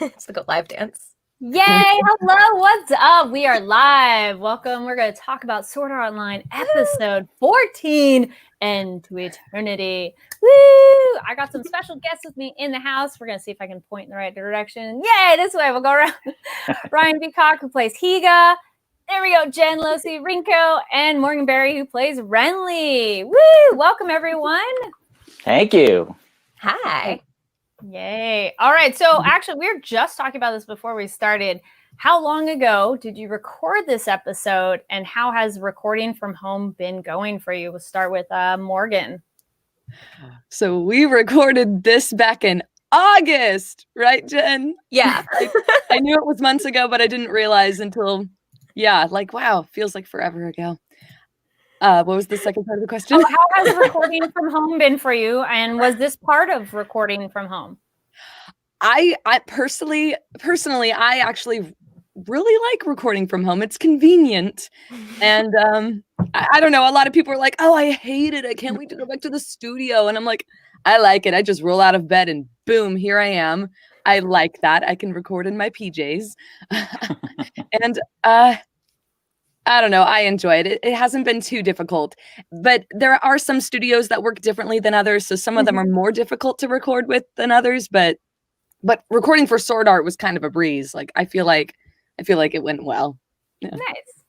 It's the Go Live dance. Yay! Hello, what's up? We are live. Welcome. We're going to talk about Sword Art Online episode 14, End to Eternity. Woo! I got some special guests with me in the house. We're going to see if I can point in the right direction. Yay! This way. We'll go around. Ryan Beacock, who plays Higa. There we go. Jen, Losi, Rinko, and Morgan Berry, who plays Renly. Woo! Welcome, everyone. Thank you. Hi. Yay. All right. So actually, we were just talking about this before we started. How long ago did you record this episode, and how has recording from home been going for you? We'll start with Morgan. So we recorded this back in August, right, Jen? Yeah. I knew it was months ago, but I didn't realize until, wow, feels like forever ago. What was the second part of the question? How has recording from home been for you? And was this part of recording from home? I personally, I actually really like recording from home. It's convenient. And I don't know, a lot of people are like, oh, I hate it. I can't wait to go back to the studio. And I'm like, I like it. I just roll out of bed and boom, here I am. I like that. I can record in my PJs. And I don't know. I enjoy it. It hasn't been too difficult, but there are some studios that work differently than others. So some of them are more difficult to record with than others, but recording for Sword Art was kind of a breeze. Like, I feel like it went well. Yeah. Nice.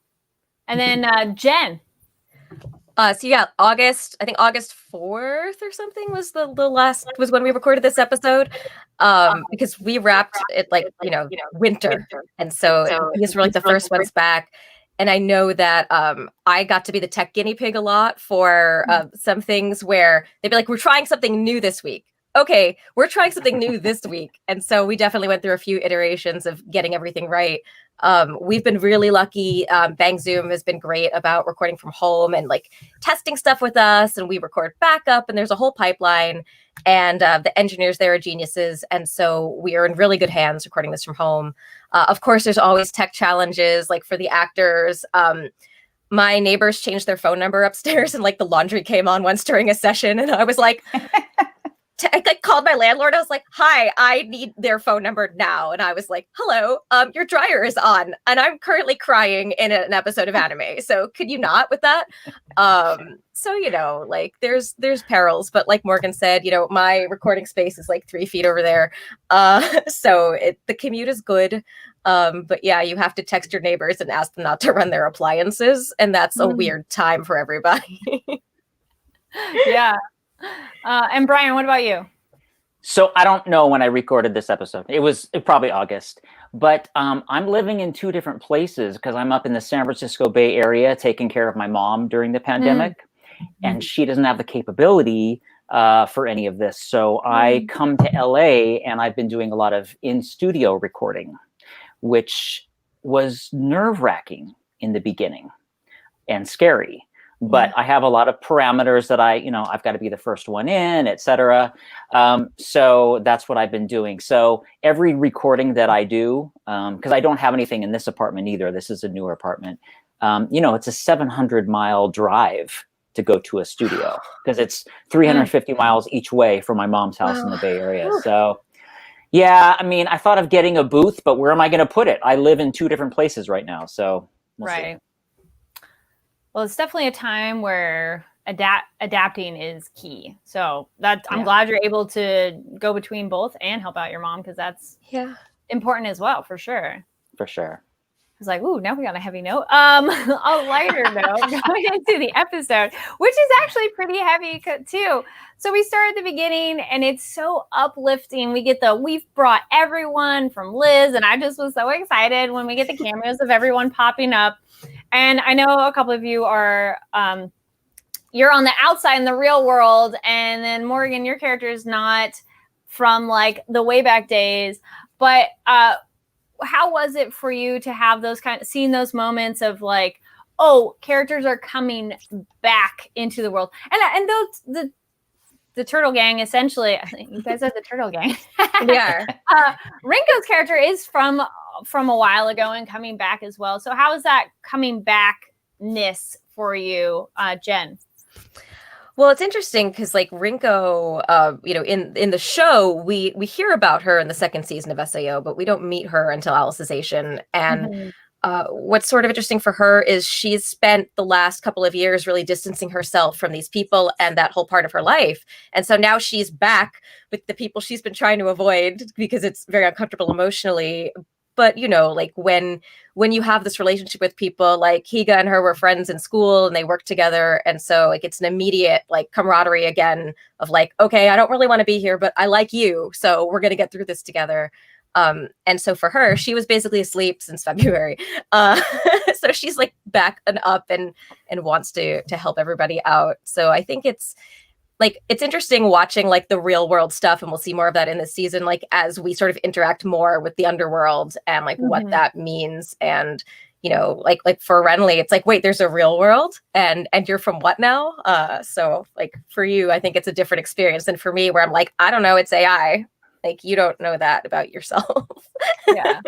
And then Jen. So yeah, August 4th or something was the last was when we recorded this episode. Because we wrapped it winter. And so these were like the first ones back. And I know that I got to be the tech guinea pig a lot for some things where they'd be like, we're trying something new this week. Okay, we're trying something new this week. And so we definitely went through a few iterations of getting everything right. We've been really lucky. Bang Zoom has been great about recording from home and like testing stuff with us. And we record backup and there's a whole pipeline. And the engineers there are geniuses. And so we are in really good hands recording this from home. Of course, there's always tech challenges, like for the actors. My neighbors changed their phone number upstairs and like the laundry came on once during a session. And I was like, I called my landlord. I was like, hi, I need their phone number now. And I was like, hello, your dryer is on. And I'm currently crying in an episode of anime. So could you not with that? So, like there's perils. But like Morgan said, my recording space is like 3 feet over there. So the commute is good. But yeah, you have to text your neighbors and ask them not to run their appliances. And that's a weird time for everybody. Yeah. And Brian, what about you? So I don't know when I recorded this episode. It was probably August, but I'm living in 2 different places because I'm up in the San Francisco Bay Area taking care of my mom during the pandemic, and she doesn't have the capability for any of this. So I come to LA and I've been doing a lot of in-studio recording, which was nerve-wracking in the beginning and scary. But I have a lot of parameters that I've got to be the first one in, et cetera. So that's what I've been doing. So every recording that I do, because I don't have anything in this apartment either. This is a newer apartment. It's a 700-mile drive to go to a studio because it's 350 miles each way from my mom's house in the Bay Area. So yeah, I thought of getting a booth, but where am I going to put it? I live in 2 different places right now. So we'll see. Well, it's definitely a time where adapting is key. So I'm glad you're able to go between both and help out your mom because that's important as well, for sure. For sure. I was like, ooh, now we got a heavy note. A lighter note going into the episode, which is actually pretty heavy too. So we start at the beginning and it's so uplifting. We've brought everyone from Liz, and I just was so excited when we get the cameos of everyone popping up. And I know a couple of you are, you're on the outside in the real world. And then Morgan, your character is not from like the way back days. But how was it for you to have seeing those moments of like, oh, characters are coming back into the world? And those, the Turtle Gang, essentially, I think you guys are the Turtle Gang. We are. Rinko's character is from a while ago and coming back as well. So how is that coming backness for you, Jen? Well, it's interesting because like Rinko, in the show, we hear about her in the second season of SAO, but we don't meet her until Alicization. And Mhm. what's sort of interesting for her is she's spent the last couple of years really distancing herself from these people and that whole part of her life. And so now she's back with the people she's been trying to avoid because it's very uncomfortable emotionally. But like when you have this relationship with people, like Higa and her were friends in school and they worked together, and so like it's an immediate like camaraderie again of like, okay, I don't really want to be here, but I like you, so we're gonna get through this together. And so for her, she was basically asleep since February. So she's like back and up and wants to help everybody out. So I think it's interesting watching like the real world stuff, and we'll see more of that in this season, like as we sort of interact more with the underworld and like what that means. And like for Renly, it's like, wait, there's a real world, and you're from what now? So like for you, I think it's a different experience than for me, where I'm like, I don't know, it's AI. Like you don't know that about yourself. Yeah.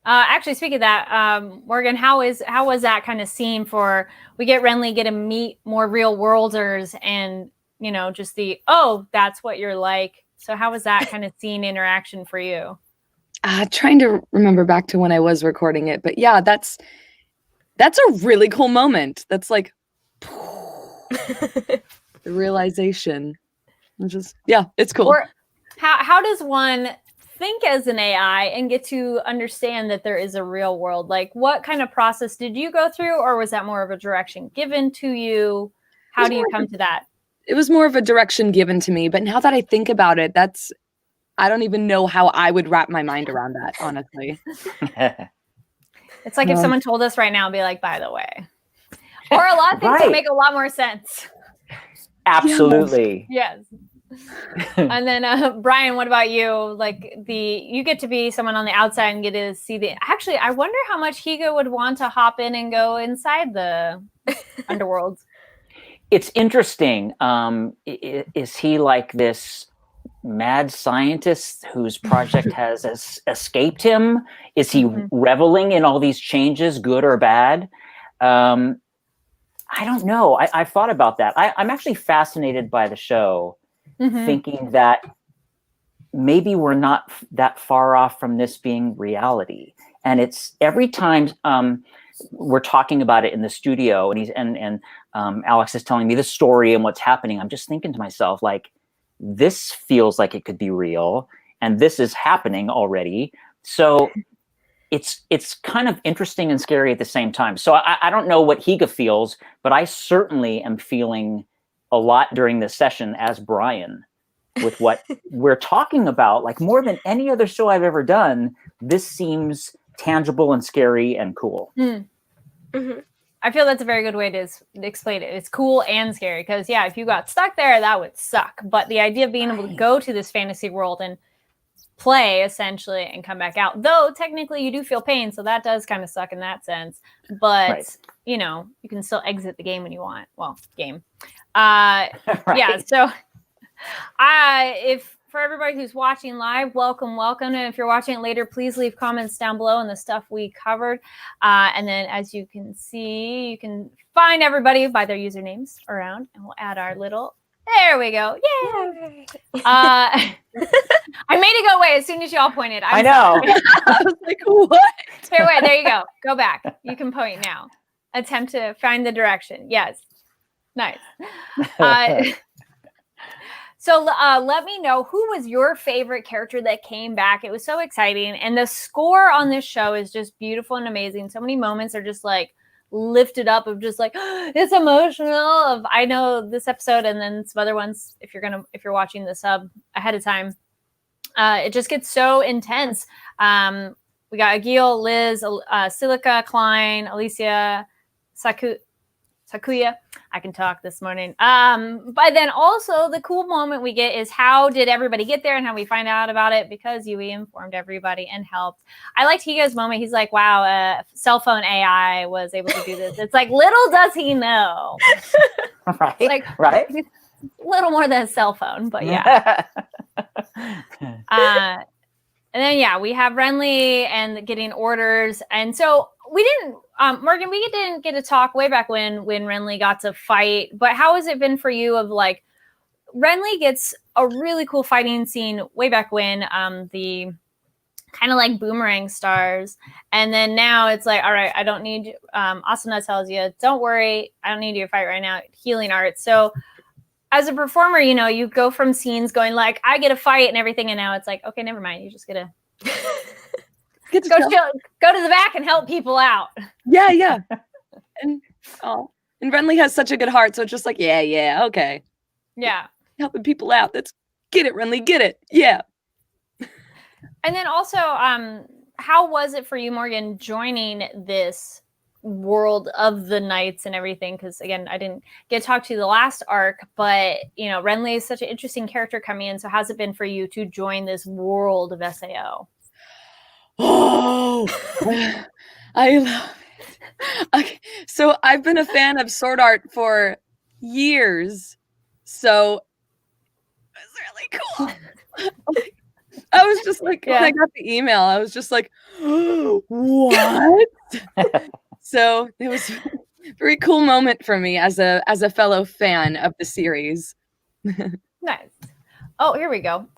Actually, speaking of that, Morgan, how was that kind of scene for, we get Renly get to meet more real worlders and, just that's what you're like. So how was that kind of scene interaction for you? Trying to remember back to when I was recording it, but yeah, that's a really cool moment. That's like the realization. It's cool. Or how does one think as an AI and get to understand that there is a real world? Like, what kind of process did you go through, or was that more of a direction given to you? How do you come to that? It was more of a direction given to me, but now that I think about it, I don't even know how I would wrap my mind around that, honestly. It's like if someone told us right now, be like, by the way. Or a lot of things would make a lot more sense. Absolutely. Yes. And then Brian, what about you? Like you get to be someone on the outside and get to see actually, I wonder how much Higa would want to hop in and go inside the underworld. It's interesting. Is he like this mad scientist whose project has escaped him? Is he reveling in all these changes, good or bad? I don't know. I've thought about that. I'm actually fascinated by the show, thinking that maybe we're not that far off from this being reality. And it's every time we're talking about it in the studio, and Alex is telling me the story and what's happening, I'm just thinking to myself, like, this feels like it could be real, and this is happening already. So it's kind of interesting and scary at the same time. So I don't know what Higa feels, but I certainly am feeling a lot during this session as Brian with what we're talking about. Like, more than any other show I've ever done, this seems tangible and scary and cool. I feel that's a very good way to explain it. It's cool and scary because, yeah, if you got stuck there, that would suck. But the idea of being able to go to this fantasy world and play essentially and come back out, though technically you do feel pain, so that does kind of suck in that sense, but you can still exit the game when you want. Well, game. Yeah, so if for everybody who's watching live, welcome, and if you're watching it later, please leave comments down below on the stuff we covered, and then as you can see, you can find everybody by their usernames around, and we'll add our little. There we go. Yay! I made it go away as soon as y'all pointed. I know. I was like, what? Here, wait. There you go. Go back. You can point now. Attempt to find the direction. Yes. Nice. So let me know, who was your favorite character that came back? It was so exciting. And the score on this show is just beautiful and amazing. So many moments are just like lifted up of just like, it's emotional. I know this episode and then some other ones, if you're watching the sub ahead of time, it just gets so intense. We got Agil, Liz, Silica, Klein, Alicia, Sakuya. I can talk this morning. But then also the cool moment we get is how did everybody get there and how we find out about it, because Yui informed everybody and helped. I liked Higa's moment. He's like, wow, cell phone AI was able to do this. It's like, little does he know. Right. Like, right. A little more than a cell phone, but yeah. And then, yeah, we have Renly and getting orders. And so we didn't, Morgan, we didn't get to talk way back when Renly got to fight, but how has it been for you of like, Renly gets a really cool fighting scene way back when, the kind of like boomerang stars. And then now it's like, all right, I don't need, Asuna tells you, don't worry, I don't need you to fight right now, healing art. So as a performer, you know, you go from scenes going like, I get a fight and everything. And now it's like, okay, never mind. You just get to go to the back and help people out. Yeah. And Renly has such a good heart. So it's just like, yeah, okay. Yeah. Helping people out. That's get it, Renly, get it. Yeah. And then also, how was it for you, Morgan, joining this world of the knights and everything? Because again, I didn't get to talk to you the last arc, but you know, Renly is such an interesting character coming in. So how's it been for you to join this world of SAO? Oh, I love it. Okay, so I've been a fan of sword art for years, so it's really cool. I was just like, when I got the email, I was just like, what? So it was a very cool moment for me as a fellow fan of the series. Nice. Oh, here we go.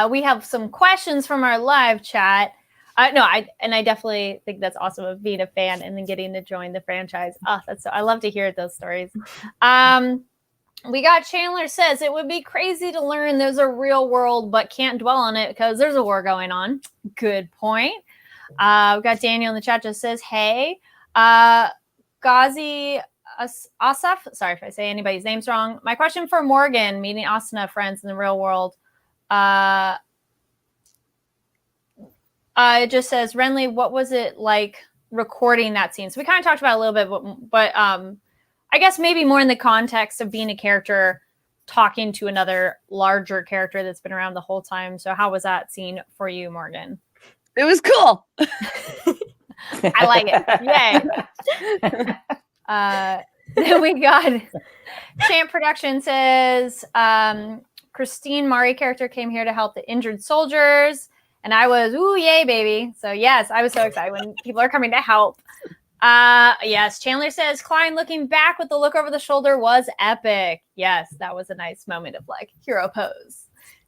We have some questions from our live chat. I definitely think that's awesome of being a fan and then getting to join the franchise. Oh, I love to hear those stories. We got Chandler says it would be crazy to learn there's a real world, but can't dwell on it because there's a war going on. Good point. We've got Daniel in the chat just says, hey, Ghazi Asaf. Sorry if I say anybody's names wrong. My question for Morgan, meeting Asuna friends in the real world. It just says, Renly, what was it like recording that scene? So we kind of talked about it a little bit, but I guess maybe more in the context of being a character talking to another larger character that's been around the whole time. So how was that scene for you, Morgan? It was cool. I like it. Yay. Then we got Champ Production says, Christine Mari character came here to help the injured soldiers. And I was, ooh, yay, baby. So yes, I was so excited when people are coming to help. Yes, Chandler says, Klein looking back with the look over the shoulder was epic. Yes, that was a nice moment of like hero pose.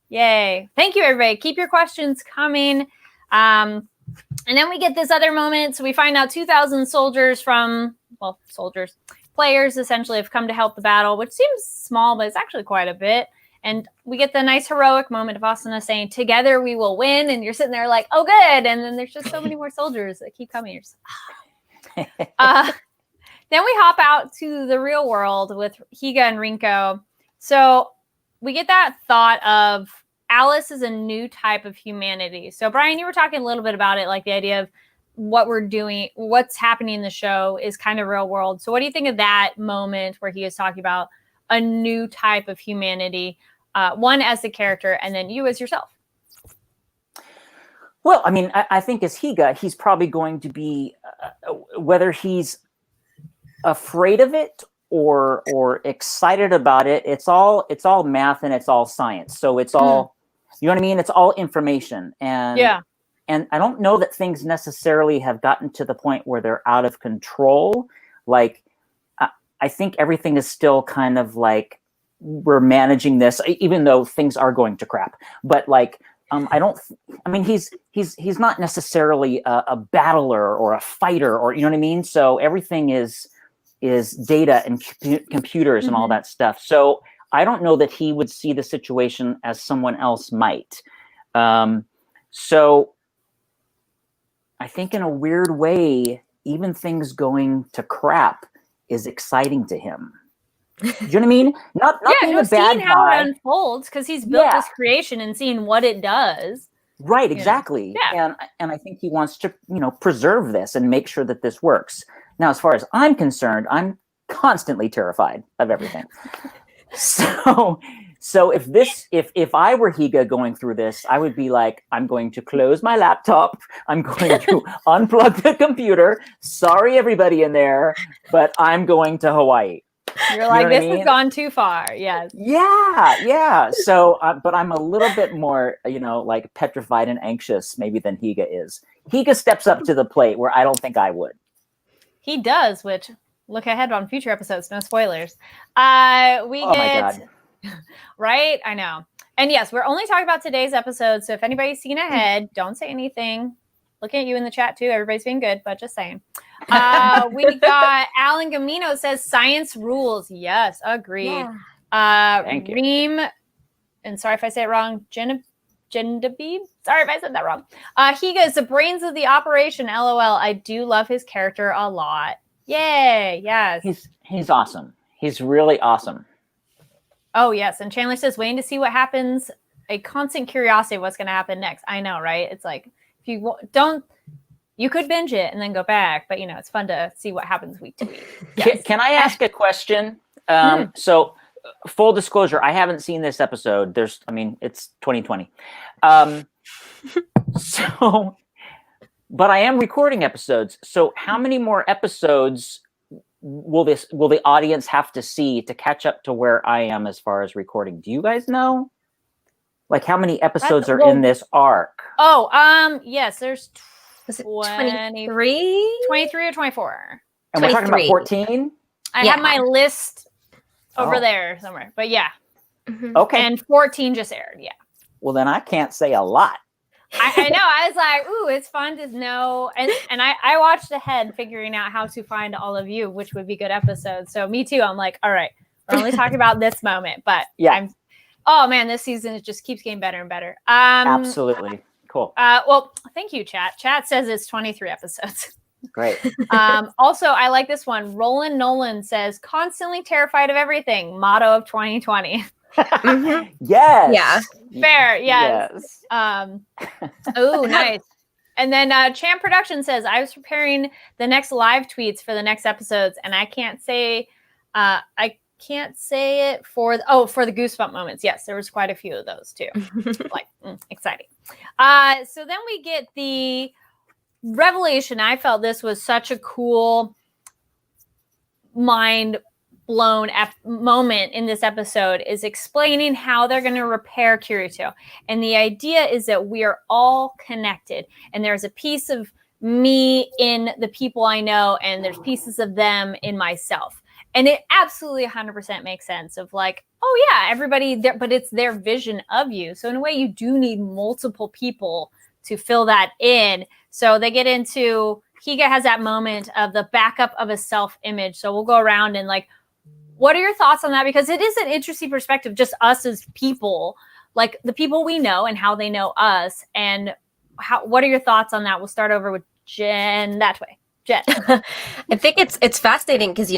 Yay. Thank you, everybody. Keep your questions coming. And then we get this other moment. So we find out 2,000 players essentially have come to help the battle, which seems small, but it's actually quite a bit. And we get the nice heroic moment of Asuna saying, together we will win. And you're sitting there like, oh, good. And then there's just so many more soldiers that keep coming. You're just, then we hop out to the real world with Higa and Rinko. So we get that thought of Alice is a new type of humanity. So Brian, you were talking a little bit about it, like the idea of what we're doing, what's happening in the show is kind of real world. So what do you think of that moment where he is talking about a new type of humanity, one as the character and then you as yourself? Well, I mean, I think as Higa, he's probably going to be, whether he's afraid of it or excited about it, it's all math and it's all science. So it's all, you know what I mean? It's all information. And and I don't know that things necessarily have gotten to the point where they're out of control. Like, I think everything is still kind of like, we're managing this, even though things are going to crap. But like, he's not necessarily a battler or a fighter, or, you know what I mean? So everything is data and computers and all that stuff. So I don't know that he would see the situation as someone else might. So I think in a weird way, even things going to crap is exciting to him. Do you know what I mean? Not being a bad seeing guy. how it unfolds, because he's built this creation and seeing what it does. Right, exactly. Yeah. And I think he wants to, preserve this and make sure that this works. Now, as far as I'm concerned, I'm constantly terrified of everything. So if I were Higa going through this, I would be like, I'm going to close my laptop. I'm going to unplug the computer. Sorry, everybody in there, but I'm going to Hawaii. You're like, what I this has mean? gone too far. Yes. Yeah. So, but I'm a little bit more, like petrified and anxious maybe than Higa is. Higa steps up to the plate where I don't think I would. He does, which look ahead on future episodes. No spoilers. My God. Right? I know. And yes, we're only talking about today's episode. So if anybody's seen ahead, don't say anything. Looking at you in the chat too. Everybody's being good, but just saying. We got Alan Gamino says science rules. Yes, agreed. Yeah. Thank you. Reem, and sorry if I say it wrong, Jendabib? Sorry if I said that wrong. Higa is the brains of the operation. LOL. I do love his character a lot. Yay. Yes. He's awesome. He's really awesome. Oh, yes. And Chandler says, waiting to see what happens. A constant curiosity of what's going to happen next. I know, right? It's like, if you don't, you could binge it and then go back. But, it's fun to see what happens week to week. Yes. Can I ask a question? So, full disclosure, I haven't seen this episode. It's 2020. But I am recording episodes. So how many more episodes will the audience have to see to catch up to where I am as far as recording? Do you guys know? Like how many episodes are in this arc? Oh, yes, there's 23? 23 or 24. And we're talking about 14? I have my list over there somewhere. But yeah. Mm-hmm. Okay. And 14 just aired, yeah. Well, then I can't say a lot. I know. I was like, ooh, it's fun to know. And I watched ahead figuring out how to find all of you, which would be good episodes. So me too. I'm like, all right, we're only talking about this moment. But yeah. Oh, man, this season it just keeps getting better and better. Absolutely. Cool. Well, thank you, chat. Chat says it's 23 episodes. Great. Also, I like this one. Roland Nolan says, constantly terrified of everything. Motto of 2020. Mm-hmm. Yes. Yeah. Fair. Yes. Oh, nice. And then Champ Production says, I was preparing the next live tweets for the next episodes, and I can't say it for the goosebump moments. Yes, there was quite a few of those too. Exciting. So then we get the revelation. I felt this was such a cool mind blown moment in this episode, is explaining how they're going to repair Kirito. And the idea is that we are all connected, and there's a piece of me in the people I know, and there's pieces of them in myself. And it absolutely 100% makes sense of like, oh yeah, everybody there, but it's their vision of you. So in a way, you do need multiple people to fill that in. So they get into, Higa has that moment of the backup of a self-image. So we'll go around and like, what are your thoughts on that? Because it is an interesting perspective, just us as people, like the people we know and how they know us. And what are your thoughts on that? We'll start over with Jen that way. Jen. I think it's fascinating because,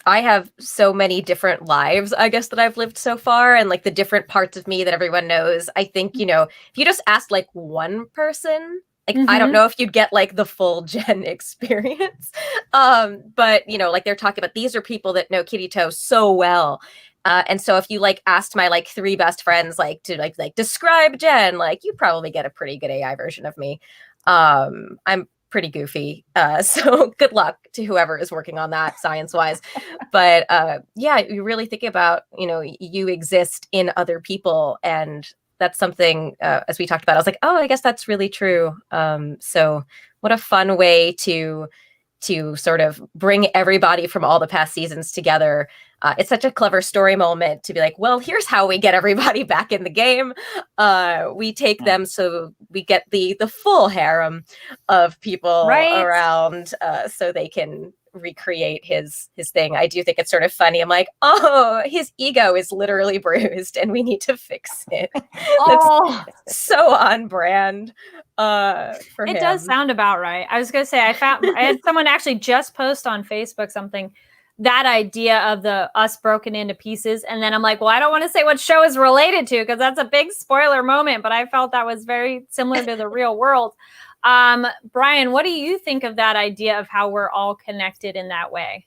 I have so many different lives, I guess, that I've lived so far, and like the different parts of me that everyone knows. I think, if you just asked like one person, like, I don't know if you'd get like the full Jen experience. But, like they're talking about, these are people that know Kirito so well. And so if you like asked my like 3 best friends, like to like describe Jen, like you probably get a pretty good AI version of me. I'm pretty goofy. So good luck to whoever is working on that science wise. But yeah, you really think about, you exist in other people, and that's something, as we talked about, I was like, oh, I guess that's really true. So what a fun way to sort of bring everybody from all the past seasons together. It's such a clever story moment to be like, well, here's how we get everybody back in the game. We take them, so we get the full harem of people around, so they can recreate his thing. I do think it's sort of funny. I'm like, oh, his ego is literally bruised and we need to fix it. That's so on brand for him. It does sound about right. I was gonna say, I had someone actually just post on Facebook something, that idea of the us broken into pieces, and then I'm like, well, I don't want to say what show is related to because that's a big spoiler moment, but I felt that was very similar to the real world. Brian, what do you think of that idea of how we're all connected in that way?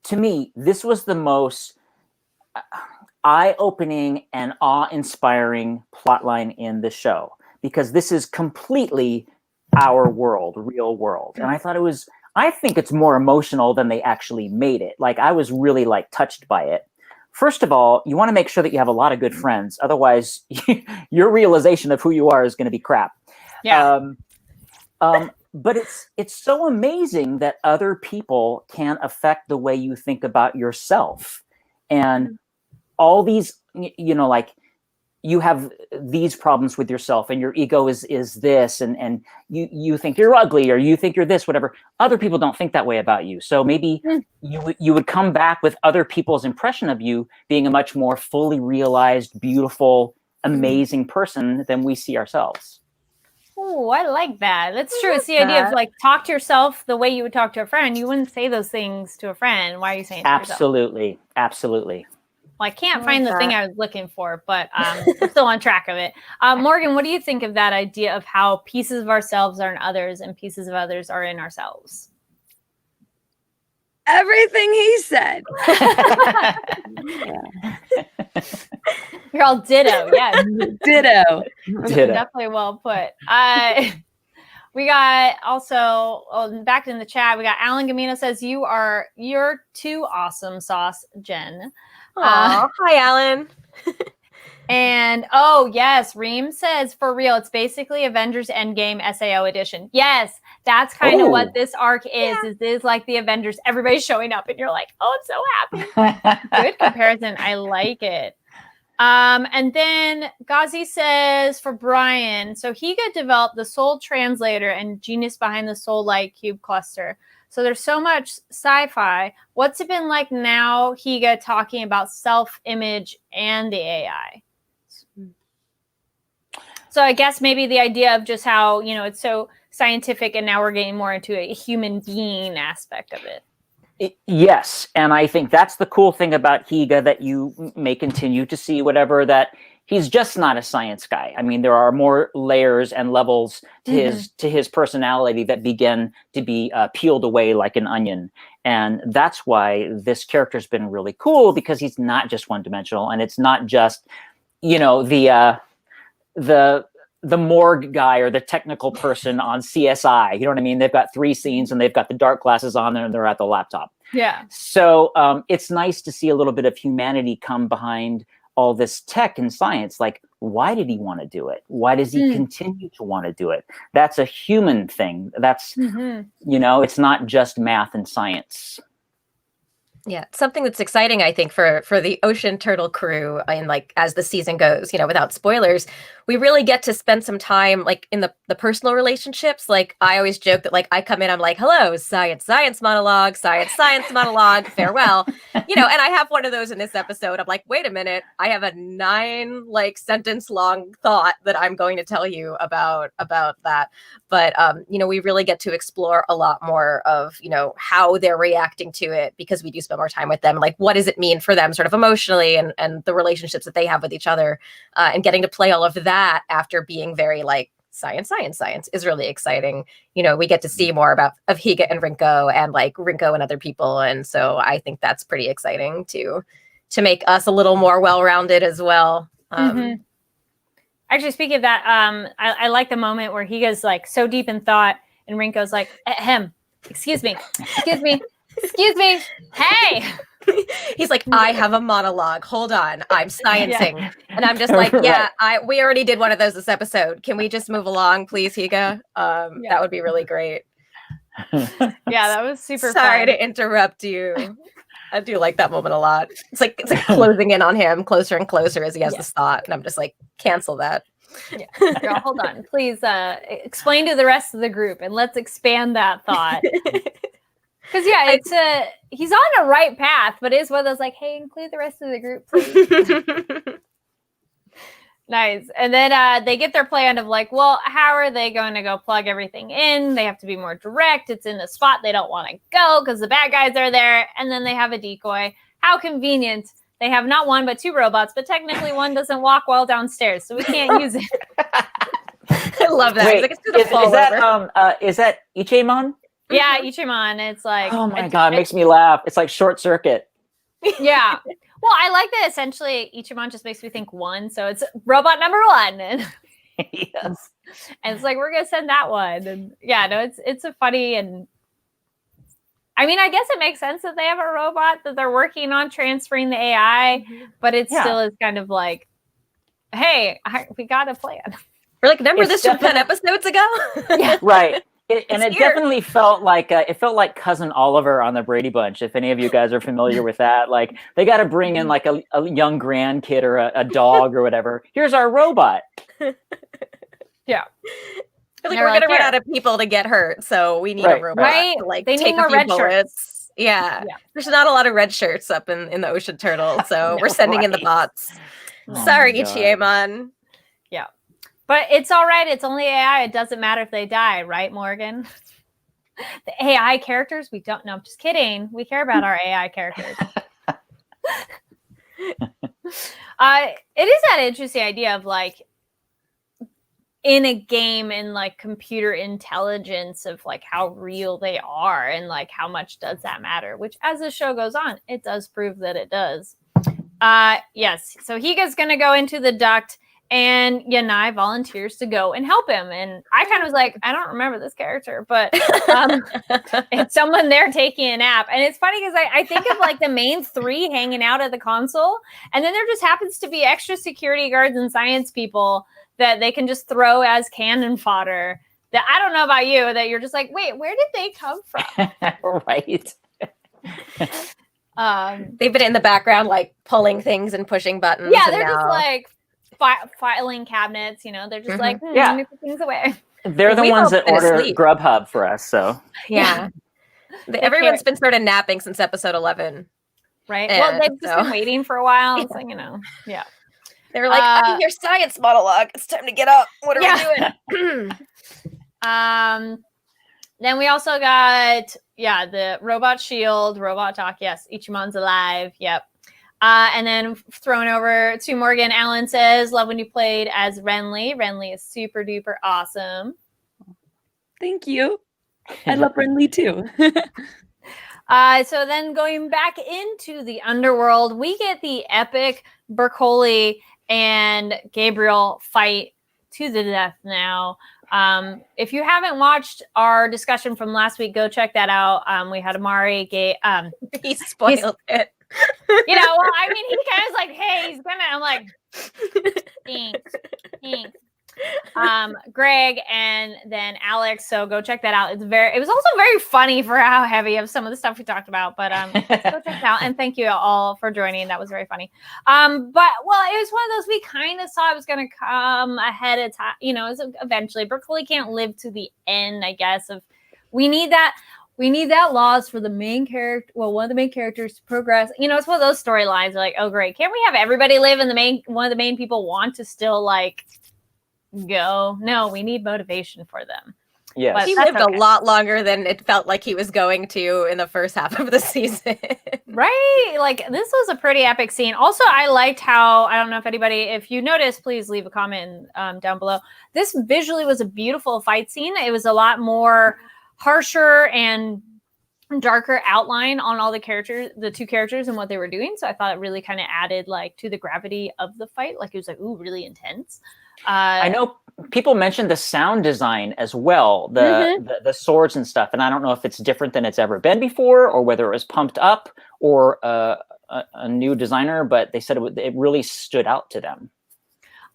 To me, this was the most eye-opening and awe-inspiring plotline in the show, because this is completely our world, real world. And I thought it was I think it's more emotional than they actually made it. Like, I was really like touched by it. First of all, you want to make sure that you have a lot of good friends. Otherwise, your realization of who you are is going to be crap. Yeah. But it's so amazing that other people can affect the way you think about yourself. And all these, like, you have these problems with yourself and your ego is this, and you think you're ugly or you think you're this, whatever. Other people don't think that way about you. So maybe you would come back with other people's impression of you being a much more fully realized, beautiful, amazing person than we see ourselves. Oh, I like that. That's true. It's the idea of like, talk to yourself the way you would talk to a friend. You wouldn't say those things to a friend. Why are you saying it to yourself? Absolutely. Well, I can't find the thing I was looking for, but we're still on track of it. Morgan, what do you think of that idea of how pieces of ourselves are in others and pieces of others are in ourselves? Everything he said. You're all ditto. Yeah. Ditto. Definitely well put. We got also back in the chat, we got Alan Gamino says, you're too awesome sauce, Jen. Hi, Alan. And oh yes, Reem says, for real, it's basically Avengers Endgame SAO edition. Yes, that's kind of what this arc is. Yeah. Is like the Avengers, everybody's showing up and you're like, oh, I'm so happy. Good comparison. I like it. And then Ghazi says, for Brian, so Higa developed the Soul Translator and genius behind the Soul Light Cube cluster. So there's so much sci-fi. What's it been like now, Higa, talking about self-image and the AI? So I guess maybe the idea of just how, it's so scientific and now we're getting more into a human being aspect of it. Yes, and I think that's the cool thing about Higa, that you may continue to see whatever, that he's just not a science guy. I mean, there are more layers and levels to his personality that begin to be peeled away like an onion. And that's why this character's been really cool, because he's not just one-dimensional, and it's not just, the morgue guy or the technical person on CSI. You know what I mean? They've got 3 scenes and they've got the dark glasses on there and they're at the laptop. Yeah. So it's nice to see a little bit of humanity come behind all this tech and science. Like, why did he want to do it? Why does he continue to want to do it? That's a human thing. That's, it's not just math and science. Yeah, something that's exciting, I think, for the Ocean Turtle crew, and like as the season goes, without spoilers, we really get to spend some time like in the personal relationships. Like, I always joke that like I come in, I'm like, hello, science monologue, science monologue, farewell. And I have one of those in this episode. I'm like, wait a minute, I have a 9 like sentence long thought that I'm going to tell you about that. But we really get to explore a lot more of how they're reacting to it, because we do spend more time with them. Like, what does it mean for them sort of emotionally, and the relationships that they have with each other, and getting to play all of that after being very like science is really exciting. We get to see more of Higa and Rinko, and like Rinko and other people. And so I think that's pretty exciting to make us a little more well-rounded as well. Actually, speaking of that, I like the moment where Higa's like so deep in thought and Rinko's like, excuse me, hey. He's like, I have a monologue. Hold on, I'm sciencing. Yeah. And I'm just like, we already did one of those this episode. Can we just move along, please, Higa? That would be really great. Yeah, that was super Sorry fun. to interrupt you. I do like that moment a lot. It's like closing in on him closer and closer as he has this thought. And I'm just like, cancel that. Yeah. Girl, hold on. Please explain to the rest of the group and let's expand that thought. Because he's on a right path, but it's one of those like, hey, include the rest of the group, please. Nice. And then they get their plan of like, well, how are they going to go plug everything in? They have to be more direct. It's in a spot they don't want to go because the bad guys are there. And then they have a decoy. How convenient. They have not 1, but 2 robots, but technically one doesn't walk well downstairs, so we can't use it. I love that. Wait, is that Ichimon? Yeah, Ichimon. It's like, oh my God, it makes me laugh. It's like Short Circuit. Yeah. Well, I like that essentially Ichimon just makes me think 1. So it's robot number 1. And yes. And it's like, we're going to send that one. And yeah, no, it's a funny and I mean, I guess it makes sense that they have a robot that they're working on transferring the AI, but it still is kind of like, hey, we got a plan. We're like, remember this from 10 episodes ago? Yeah. Right. It definitely felt like Cousin Oliver on the Brady Bunch. If any of you guys are familiar with that, like they got to bring in like a young grandkid or a dog or whatever. Here's our robot. Yeah. Like, we're gonna run out of people to get hurt, so we need a robot. Right. To, like, they take need more red shirts. Yeah. There's not a lot of red shirts up in the Ocean Turtle, so we're sending in the bots. Sorry, Ichiemon. Yeah. But it's all right. It's only AI. It doesn't matter if they die, right, Morgan? The AI characters, we don't know. I'm just kidding. We care about our AI characters. It is that interesting idea of like in a game and like computer intelligence of like how real they are and like how much does that matter, which as the show goes on, it does prove that it does. Yes. So Higa's going to go into the duct and Yanai volunteers to go and help him. And I kind of was like, I don't remember this character, but it's someone there taking a nap. And it's funny because I think of like the main three hanging out at the console. And then there just happens to be extra security guards and science people that they can just throw as cannon fodder. That I don't know about you, that you're just like, wait, where did they come from? Right. They've been in the background, like pulling things and pushing buttons. Yeah, they're just like filing cabinets. You know, they're just like, let me put things away. They're the ones that order Grubhub for us. So yeah. Everyone's been sort of napping since episode 11. Right. Well, they've just been waiting for a while. It's like, yeah. They were like, I can hear science monologue. It's time to get up. What are we doing? Then we also got, the robot shield, robot talk. Yes, Ichimon's alive. Yep. And then thrown over to Morgan. Alan says, love when you played as Renly. Renly is super duper awesome. Thank you. I love Renly too. So then going back into the Underworld, we get the epic brookhole and Gabriel fight to the death now. If you haven't watched our discussion from last week, go check that out. We had Amari. He spoiled it. You know, well, I mean, he kind of was like, hey, he's gonna. I'm like, thanks. Greg and then Alex. So go check that out. It was also very funny for how heavy of some of the stuff we talked about. But let's go check it out. And thank you all for joining. That was very funny. But it was one of those we kind of saw it was going to come ahead of time. You know, eventually Brooklyn can't live to the end. I guess we need that loss for the main character. Well, one of the main characters to progress. You know, it's one of those storylines. Like, oh great, can't we have everybody live and one of the main people want to still like go? No, we need motivation for them. Yes. But he lived a lot longer than it felt like he was going to in the first half of the season. Right? Like, this was a pretty epic scene. Also, I liked how, I don't know if you noticed, please leave a comment down below. This visually was a beautiful fight scene. It was a lot more harsher and darker outline on all the two characters and what they were doing. So I thought it really kind of added like to the gravity of the fight. Like, it was like, ooh, really intense. I know people mentioned the sound design as well, the swords and stuff, and I don't know if it's different than it's ever been before, or whether it was pumped up or a new designer. But they said it really stood out to them.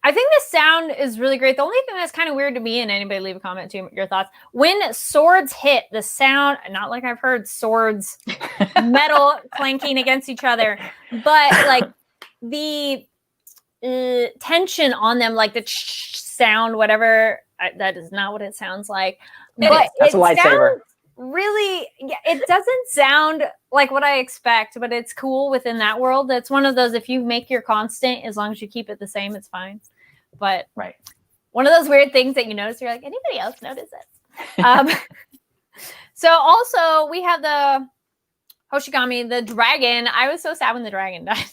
I think the sound is really great. The only thing that's kind of weird to me, and anybody leave a comment too, your thoughts, when swords hit, the sound, not like I've heard swords, metal clanking against each other, but like the tension on them, like the sound, whatever, that is not what it sounds like. But that's a lightsaber. Really, it doesn't sound like what I expect, but it's cool within that world. That's one of those, if you make your constant, as long as you keep it the same, it's fine. But one of those weird things that you notice, you're like, anybody else notice it? So also we have the Hoshigami, the dragon. I was so sad when the dragon died.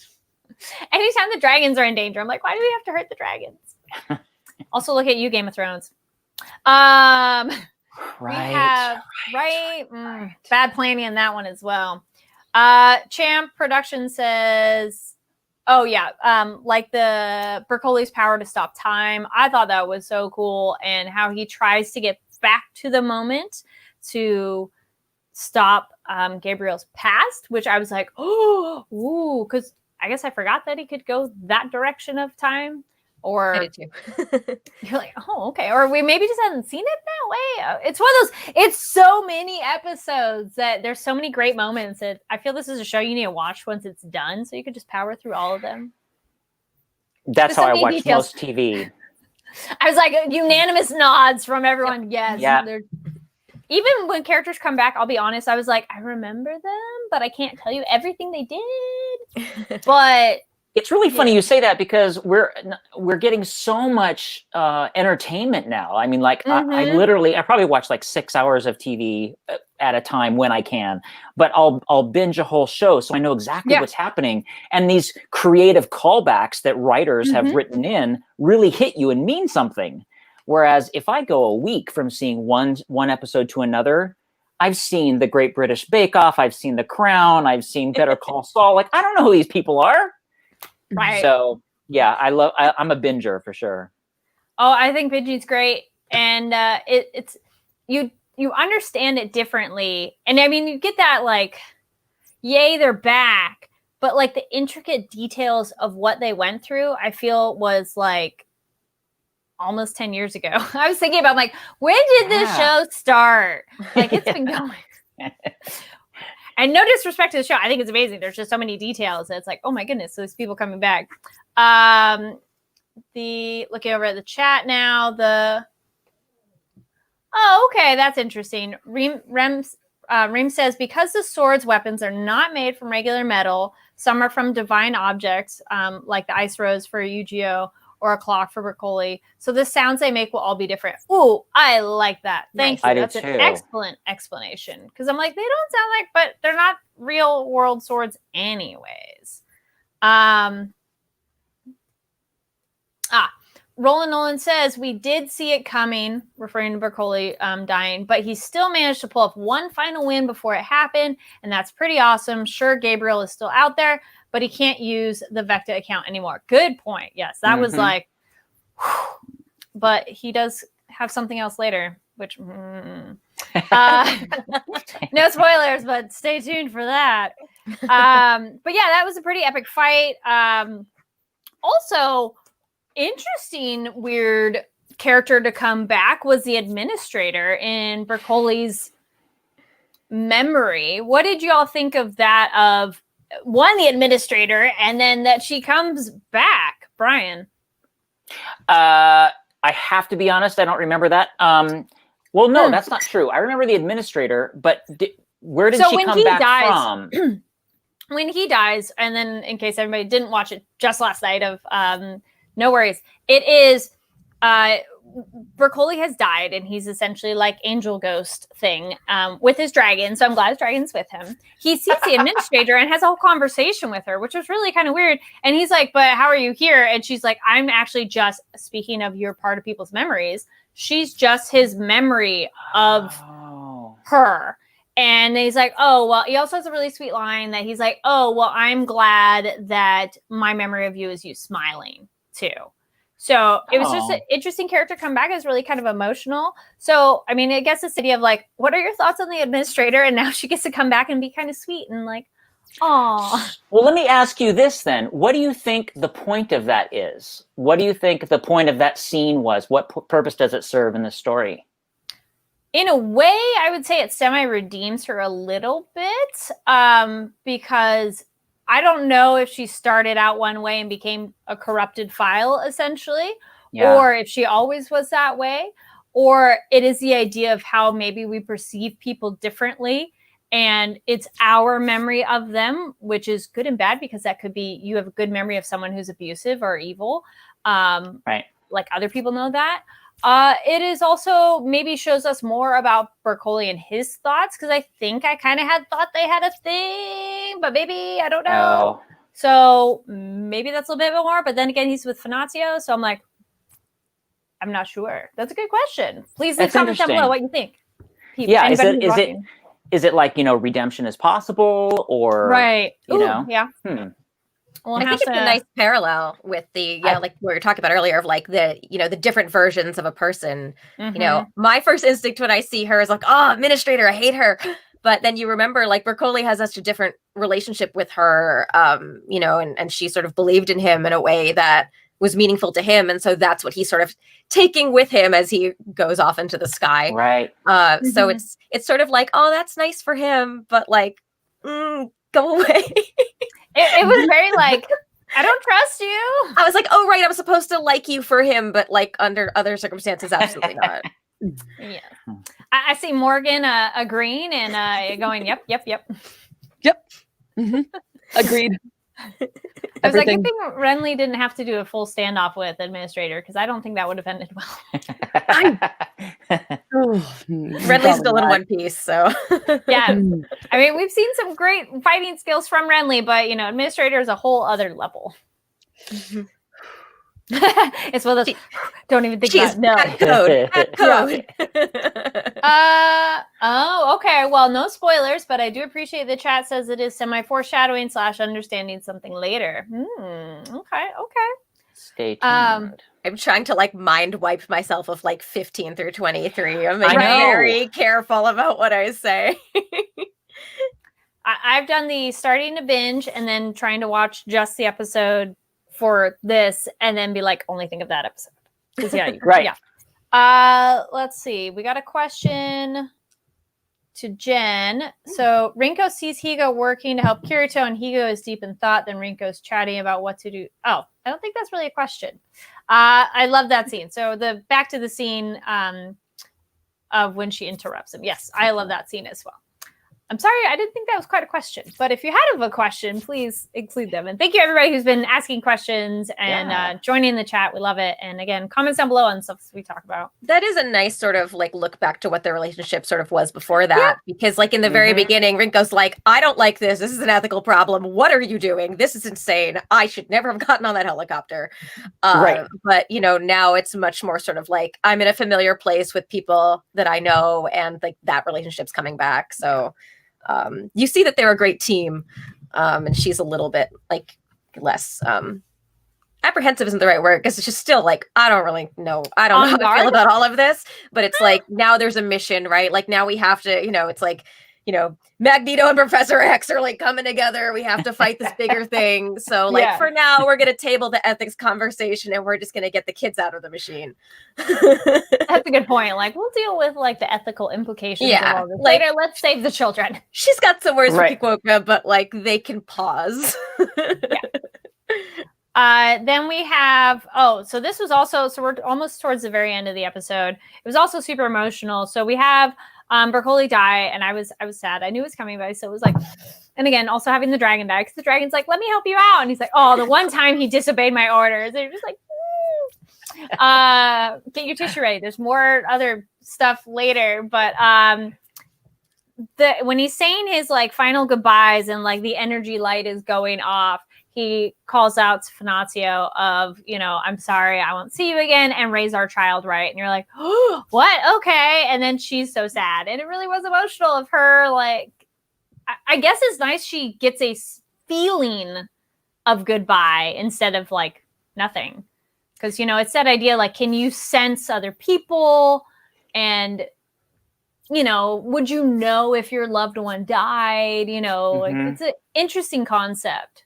Anytime the dragons are in danger, I'm like, why do we have to hurt the dragons? Also, look at you, Game of Thrones. Bad planning in that one as well. Champ Production says, like the Broccoli's power to stop time. I thought that was so cool, and how he tries to get back to the moment to stop Gabriel's past, which I was like, oh, ooh, because I guess I forgot that he could go that direction of time. Or I did too. you're like, oh, okay. Or we maybe just hadn't seen it that way. It's one of those, it's so many episodes that there's so many great moments that I feel this is a show you need to watch once it's done. So you could just power through all of them. That's There's how so I many watch details. most TV. I was like, unanimous nods from everyone. Yes. Yeah. Even when characters come back, I'll be honest, I was like, I remember them, but I can't tell you everything they did. But it's really funny you say that, because we're getting so much entertainment now. I mean, like I probably watch like 6 hours of TV at a time when I can, but I'll binge a whole show, so I know exactly what's happening. And these creative callbacks that writers have written in really hit you and mean something. Whereas if I go a week from seeing one episode to another, I've seen The Great British Bake Off, I've seen The Crown, I've seen Better Call Saul. Like, I don't know who these people are. Right. So yeah, I'm a binger for sure. Oh, I think binging's great. And it's you understand it differently. And I mean, you get that like, yay, they're back. But like the intricate details of what they went through, I feel was like almost 10 years ago. I was thinking about like, when did this show start? Like, it's been going. And no disrespect to the show. I think it's amazing. There's just so many details. It's like, oh my goodness, those people coming back. Looking over at the chat now, oh, okay, that's interesting. Reem says, because the sword's weapons are not made from regular metal, some are from divine objects, like the ice rose for Yu-Gi-Oh! Or a clock for brookhole. So the sounds they make will all be different. Ooh, I like that. Thank you. That's an excellent explanation. Because I'm like, they don't sound like, but they're not real world swords anyways. Roland Nolan says, we did see it coming, referring to brookhole dying, but he still managed to pull off one final win before it happened, and that's pretty awesome. Sure, Gabriel is still out there, but he can't use the Vecta account anymore. Good point. Yes, that was like, whew. But he does have something else later, which, no spoilers, but stay tuned for that. But yeah, that was a pretty epic fight. Also, interesting, weird character to come back was the administrator in brookhole's memory. What did you all think of that? Of one, the administrator, and then that she comes back, Brian? I have to be honest, I don't remember that. Well, no, that's not true. I remember the administrator, but where did she come back from? When he dies, and then in case everybody didn't watch it just last night, no worries. It is brookhole has died, and he's essentially like angel ghost thing with his dragon. So I'm glad his dragon's with him. He sees the administrator and has a whole conversation with her, which was really kind of weird. And he's like, but how are you here? And she's like, I'm actually just, speaking of your part of people's memories, she's just his memory of her. And he's like, oh, well, he also has a really sweet line that he's like, oh, well, I'm glad that my memory of you is you smiling too. So it was just an interesting character come back. It was really kind of emotional. So, I mean, I guess this idea of like, what are your thoughts on the administrator? And now she gets to come back and be kind of sweet and like, oh. Well, let me ask you this then. What do you think the point of that is? What do you think the point of that scene was? What purpose does it serve in the story? In a way, I would say it semi-redeems her a little bit because I don't know if she started out one way and became a corrupted file, essentially, or if she always was that way, or it is the idea of how maybe we perceive people differently, and it's our memory of them, which is good and bad, because that could be you have a good memory of someone who's abusive or evil, right? Like other people know that. It is also maybe shows us more about brookhole and his thoughts, because I think I kind of had thought they had a thing, but maybe I don't know. So maybe that's a little bit more. But then again, he's with Fanazio, so I'm like, I'm not sure. That's a good question. Please leave comments down below what you think. Yeah, is it like, redemption is possible, or you know? Yeah. Well, I think it's a nice parallel with the, like we were talking about earlier, of like the, the different versions of a person. My first instinct when I see her is like, oh, administrator, I hate her. But then you remember, like, brookhole has such a different relationship with her, you know, and she sort of believed in him in a way that was meaningful to him. And so that's what he's sort of taking with him as he goes off into the sky. Right. So it's sort of like, oh, that's nice for him, but like, go away. It was very like, I don't trust you. I was like, oh, right, I'm supposed to like you for him, but like under other circumstances, absolutely not. Yeah. I see Morgan agreeing and going, yep. Mm-hmm. Agreed. I was like, good thing Renly didn't have to do a full standoff with Administrator, because I don't think that would have ended well. Renly's still in one piece, so yeah. I mean, we've seen some great fighting skills from Renly, but you know, Administrator is a whole other level. It's one of those, don't even think about no code. Oh, okay. Well, no spoilers, but I do appreciate the chat says it is semi-foreshadowing / understanding something later. Okay. Stay tuned. I'm trying to like mind wipe myself of like 15 through 23. I'm like very careful about what I say. I've done the starting to binge and then trying to watch just the episode for this and then be like, only think of that episode. Because right. Yeah. Let's see. We got a question to Jen. So Rinko sees Higa working to help Kirito, and Higa is deep in thought. Then Rinko's chatting about what to do. Oh, I don't think that's really a question. I love that scene. So back to the scene of when she interrupts him. Yes, I love that scene as well. I'm sorry, I didn't think that was quite a question. But if you had a question, please include them. And thank you, everybody who's been asking questions and joining the chat. We love it. And again, comments down below on stuff we talk about. That is a nice sort of like look back to what their relationship sort of was before that. Yeah. Because like in the very beginning, Rinko's like, I don't like this. This is an ethical problem. What are you doing? This is insane. I should never have gotten on that helicopter. Right. But, you know, now it's much more sort of like, I'm in a familiar place with people that I know, and like that relationship's coming back. So you see that they're a great team, and she's a little bit like less apprehensive isn't the right word, because it's just still like, I don't really know. I don't know how I feel about all of this, but it's like now there's a mission, right? Like now we have to, you know, it's like, you know, Magneto and Professor X are like coming together. We have to fight this bigger thing. So like for now, we're going to table the ethics conversation and we're just going to get the kids out of the machine. That's a good point. Like we'll deal with like the ethical implications of all this later. Let's save the children. She's got some words for Kikuoka, but like they can pause. Then we have, so this was also, so we're almost towards the very end of the episode. It was also super emotional. So we have brookhole die, and I was sad. I knew it was coming, but I still was like, and again, also having the dragon die, because the dragon's like, let me help you out. And he's like, oh, the one time he disobeyed my orders. And you're just like, get your tissue ready. There's more other stuff later. But when he's saying his like final goodbyes and like the energy light is going off, he calls out to Fanatio of, you know, I'm sorry, I won't see you again, and raise our child right. And you're like, oh, what? Okay. And then she's so sad. And it really was emotional of her. Like, I guess it's nice she gets a feeling of goodbye instead of like nothing. Because, you know, it's that idea, like, can you sense other people? And, you know, would you know if your loved one died? You know, like, it's an interesting concept.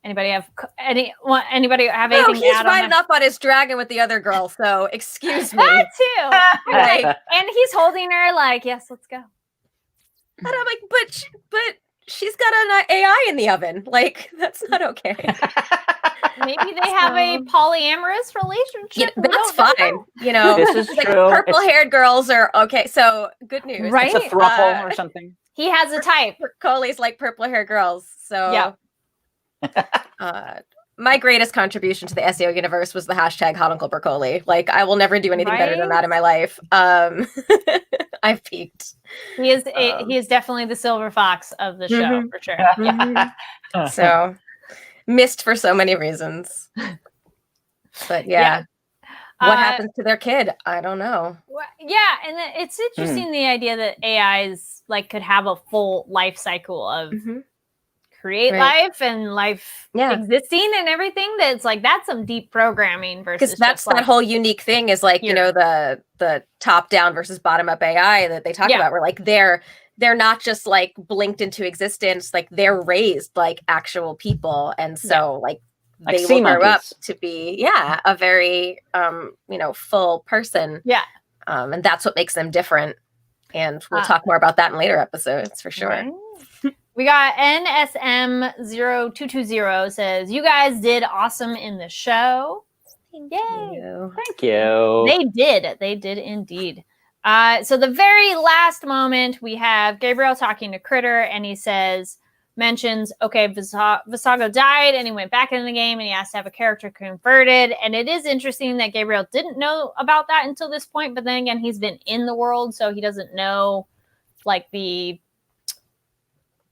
Anybody have anything to add on? He's riding up on his dragon with the other girl, so excuse me. That too. Like, and he's holding her like, yes, let's go. And I'm like, but she's got an AI in the oven. Like, that's not okay. Maybe they have a polyamorous relationship. Yeah, that's fine. You know, this is like true. Purple-haired girls are okay. So good news, right? It's a throuple or something. He has a type. Cole's like purple-haired girls. So yeah. My greatest contribution to the SEO universe was the hashtag Hot Uncle Brookhole. Like, I will never do anything better than that in my life. I've peaked. He is definitely the silver fox of the show for sure. Mm-hmm. So missed for so many reasons. But yeah. What happens to their kid? I don't know. Yeah, and it's interesting the idea that AIs like could have a full life cycle of create life and life existing and everything. That's like, that's some deep programming versus because that's that whole unique thing is like, you know, the top down versus bottom up AI that they talk about, where like they're they're not just like blinked into existence, like they're raised like actual people, and so like they will grow up to be a very full person. And that's what makes them different, and we'll talk more about that in later episodes for sure. Right. We got NSM0220 says, you guys did awesome in the show. Thank Yay. you. Thank you. They did indeed. So the very last moment we have Gabriel talking to Critter, and he mentions, okay, Visago died and he went back into the game and he has to have a character converted. And it is interesting that Gabriel didn't know about that until this point, but then again, he's been in the world, so he doesn't know like the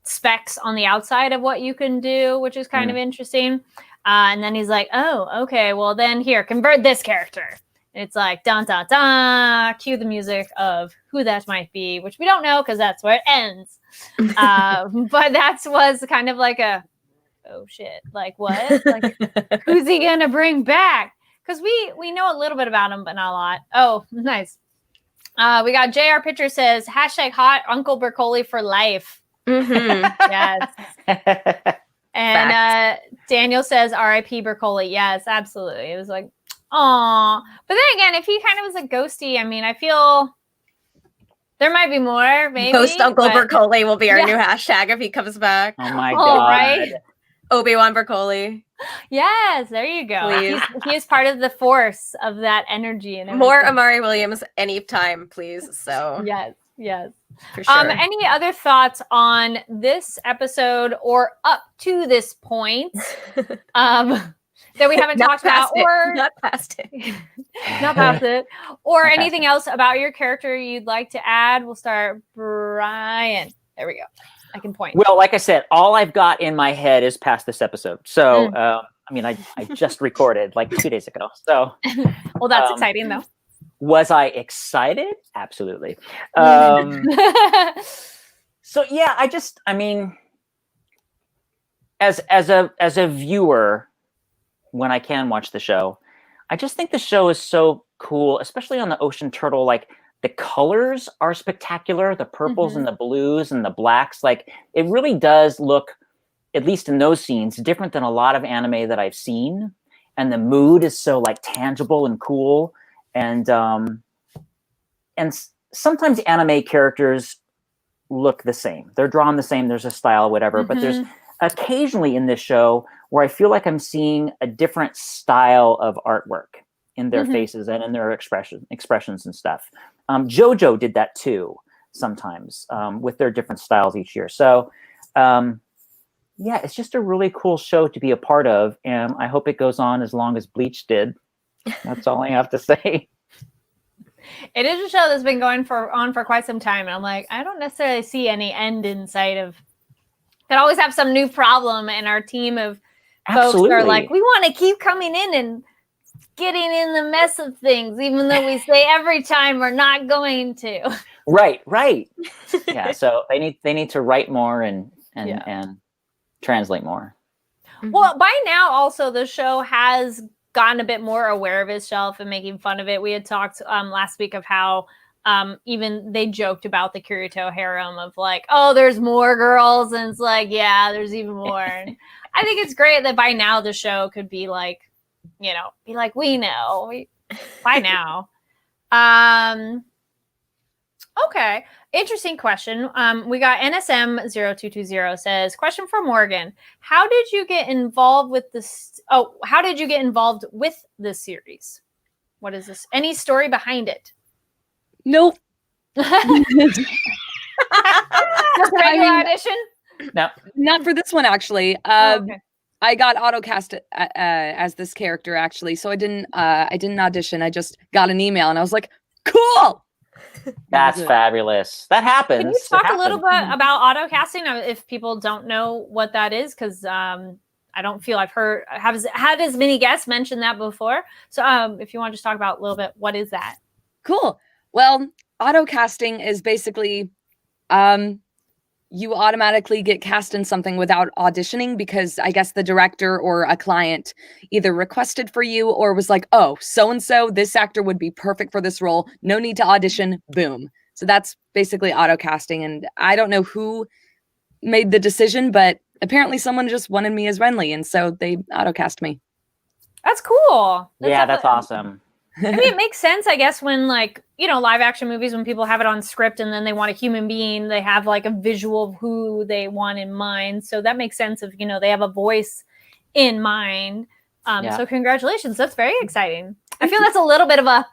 specs on the outside of what you can do, which is kind of interesting. And then he's like, oh, okay, well then here, convert this character. And it's like, dun, dun, dun, cue the music of who that might be, which we don't know because that's where it ends. But that was kind of like a, oh shit, like what? Like, who's he going to bring back? Because we know a little bit about him, but not a lot. Oh, nice. We got JR Pitcher says, #hot Uncle Bercoli for life. Yes. And Daniel says R.I.P. Bercoli. Yes, absolutely. It was like, aw. But then again, if he kind of was a ghosty, I mean, I feel there might be more. Maybe Ghost Uncle Bercoli will be our new hashtag if he comes back. Oh my god! Right? Obi-Wan Bercoli. Yes, there you go. He is part of the force of that energy and everything. More Amari Williams anytime, please. So yes. For sure. Any other thoughts on this episode or up to this point that we haven't talked about, or not past it, not past it, or anything else about your character you'd like to add? We'll start, Brian. There we go. I can point. Well, like I said, all I've got in my head is past this episode. So, I mean, I just recorded like 2 days ago. So, well, that's exciting though. Was I excited? Absolutely. So yeah, I mean, as a viewer, when I can watch the show, I just think the show is so cool, especially on the ocean turtle. Like the colors are spectacular, the purples and the blues and the blacks. Like it really does look, at least in those scenes, different than a lot of anime that I've seen. And the mood is so like tangible and cool. And sometimes anime characters look the same. They're drawn the same. There's a style, whatever. But there's occasionally in this show where I feel like I'm seeing a different style of artwork in their faces and in their expressions and stuff. JoJo did that too sometimes with their different styles each year. So yeah, it's just a really cool show to be a part of. And I hope it goes on as long as Bleach did. That's all I have to say. It is a show that's been going on for quite some time. And I'm like, I don't necessarily see any end in sight of. Could always have some new problem, and our team of folks are like, we want to keep coming in and getting in the mess of things, even though we say every time we're not going to. Right. Yeah. So they need to write more and translate more. Well, by now, also the show has gotten a bit more aware of itself and making fun of it. We had talked last week of how even they joked about the Kirito harem of like, oh, there's more girls, and it's like, yeah, there's even more. And I think it's great that by now the show could be like, we know by now. Okay. Interesting question. We got NSM0220 says, question for Morgan. How did you get involved with this? How did you get involved with this series? What is this? Any story behind it? Nope. Just a regular audition? No. Not for this one, actually. Okay. I got auto-cast as this character, actually. So I didn't audition. I just got an email and I was like, cool. That's fabulous. That happens. Can you talk a little bit about auto casting if people don't know what that is? Because I don't feel I've had as many guests mention that before. So if you want to just talk about a little bit, what is that? Cool. Well, auto casting is basically you automatically get cast in something without auditioning because I guess the director or a client either requested for you or was like, oh, so-and-so, this actor would be perfect for this role. No need to audition. Boom. So that's basically auto casting. And I don't know who made the decision, but apparently someone just wanted me as Renly. And so they auto cast me. That's cool. Yeah, that's awesome. I mean, it makes sense, I guess, when like, live action movies, when people have it on script and then they want a human being, they have like a visual of who they want in mind. So that makes sense if, they have a voice in mind. So congratulations. That's very exciting. I feel that's a little bit of a...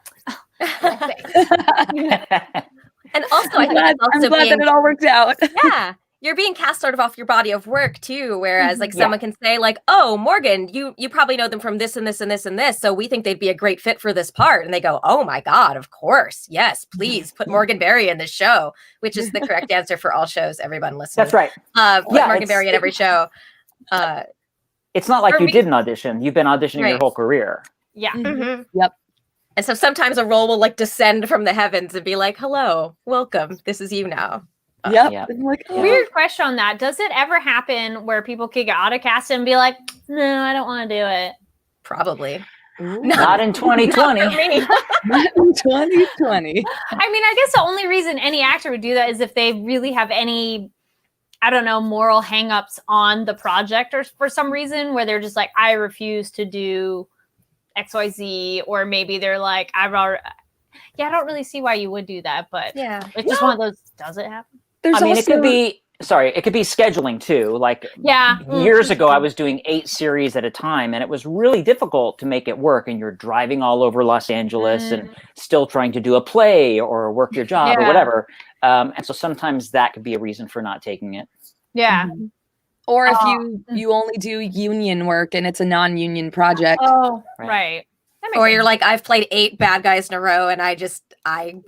And also, I think I'm glad that it all worked out. Yeah. You're being cast sort of off your body of work too, whereas like someone can say like, oh, Morgan, you probably know them from this and this and this and this, so we think they'd be a great fit for this part. And they go, oh my God, of course. Yes, please put Morgan Berry in this show, which is the correct answer for all shows, everyone listening. That's right. Put Morgan Berry in every show. It's not like you did an audition. You've been auditioning your whole career. Yeah. Mm-hmm. Yep. And so sometimes a role will like descend from the heavens and be like, hello, welcome, this is you now. Yep. Like, weird question on that. Does it ever happen where people could get auto-cast and be like, no, I don't want to do it? Probably. Not in 2020. Not for me. Not in 2020. I mean, I guess the only reason any actor would do that is if they really have any, I don't know, moral hangups on the project or for some reason where they're just like, I refuse to do XYZ, or maybe they're like, I don't really see why you would do that, but it's just one of those, does it happen? It could be scheduling too. Like years ago, I was doing 8 series at a time, and it was really difficult to make it work. And you're driving all over Los Angeles and still trying to do a play or work your job or whatever. And so sometimes that could be a reason for not taking it. Yeah. Mm-hmm. Or if you only do union work and it's a non-union project. Oh, right. Or you're like, I've played 8 bad guys in a row and I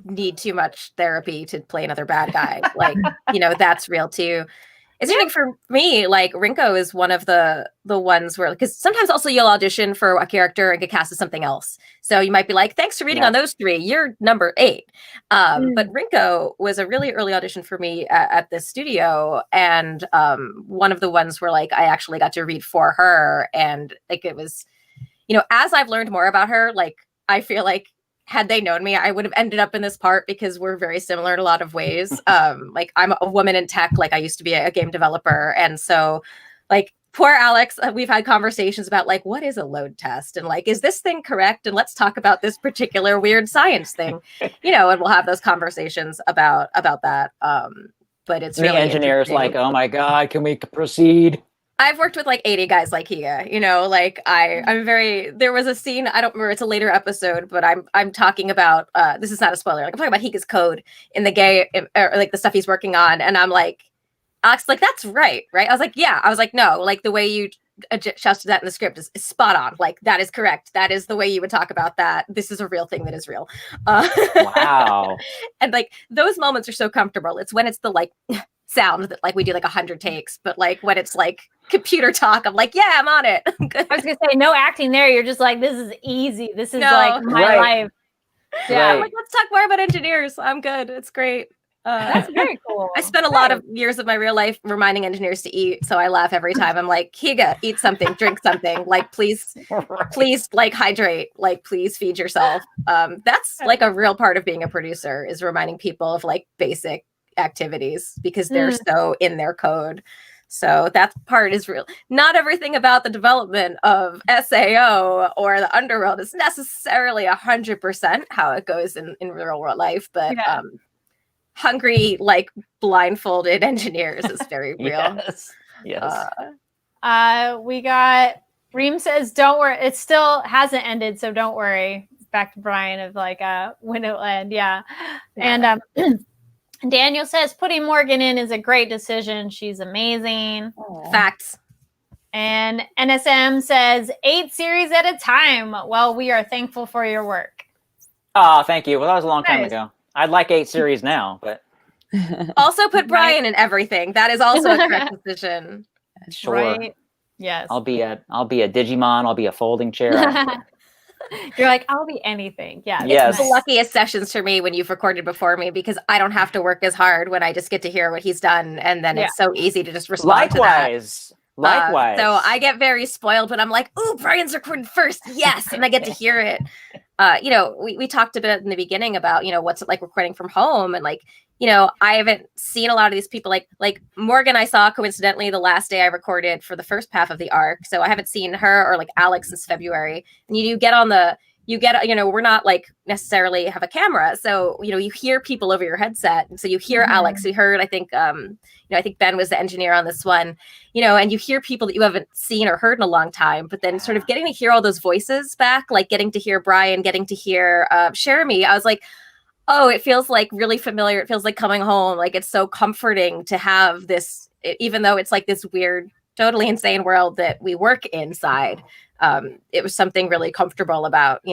need too much therapy to play another bad guy. Like, that's real too. It's interesting for me, like Rinko is one of the ones where, because sometimes also you'll audition for a character and get cast as something else. So you might be like, thanks for reading on those 3. You're number 8. But Rinko was a really early audition for me at the studio. And one of the ones where like I actually got to read for her. And like it was, as I've learned more about her, like I feel like had they known me, I would have ended up in this part because we're very similar in a lot of ways. Like I'm a woman in tech, like I used to be a game developer. And so like poor Alex, we've had conversations about like, what is a load test? And like, is this thing correct? And let's talk about this particular weird science thing, and we'll have those conversations about that. But it's really engineers like, oh my God, can we proceed? I've worked with like 80 guys like Higa, like there was a scene, I don't remember, it's a later episode, but I'm talking about, this is not a spoiler, like I'm talking about Higa's code in the or like the stuff he's working on. And I'm like, Alex, like, that's right? I was like, yeah. I was like, no, like the way you adjusted that in the script is spot on. Like, that is correct. That is the way you would talk about that. This is a real thing that is real. Wow. And like, those moments are so comfortable. It's when it's the like sound that like we do like 100 takes, but like when it's like computer talk, I'm like, yeah, I'm on it. I was gonna say no acting there. You're just like, this is easy. This is like my life. Yeah, I'm like, let's talk more about engineers. I'm good. It's great. That's very cool. I spent a lot of years of my real life reminding engineers to eat, so I laugh every time. I'm like, Higa, eat something, drink something. Like, please, like hydrate. Like, please feed yourself. That's like a real part of being a producer, is reminding people of like basic activities because they're so in their code. So that part is real. Not everything about the development of SAO or the Underworld is necessarily 100% how it goes in real world life, but hungry, like blindfolded engineers is very real. Yes. We got Reem says, don't worry. It still hasn't ended, so don't worry. Back to Brian of like when it'll end. Yeah. And Daniel says putting Morgan in is a great decision. She's amazing. Aww. Facts. And NSM says 8 series at a time. Well, we are thankful for your work. Oh, thank you. Well, that was a long time ago. I'd like 8 series now, but also put Brian in everything. That is also a correct decision. Sure. Right? Yes. I'll be a Digimon. I'll be a folding chair. You're like, I'll be anything. Yeah. It's the luckiest sessions for me when you've recorded before me, because I don't have to work as hard when I just get to hear what he's done, and then it's so easy to just respond to that. Likewise. So I get very spoiled when I'm like, ooh, Brian's recorded first. Yes. And I get to hear it. we talked a bit in the beginning about, what's it like recording from home, and like, I haven't seen a lot of these people, like Morgan I saw coincidentally the last day I recorded for the first half of the arc. So I haven't seen her or like Alex since February. And you get we're not like necessarily have a camera. So, you hear people over your headset. And so you hear Alex, you heard, I think, I think Ben was the engineer on this one, and you hear people that you haven't seen or heard in a long time, but then sort of getting to hear all those voices back, like getting to hear Brian, getting to hear Jeremy, I was like, oh, it feels like really familiar. It feels like coming home. Like it's so comforting to have this, even though it's like this weird, totally insane world that we work inside. It was something really comfortable about,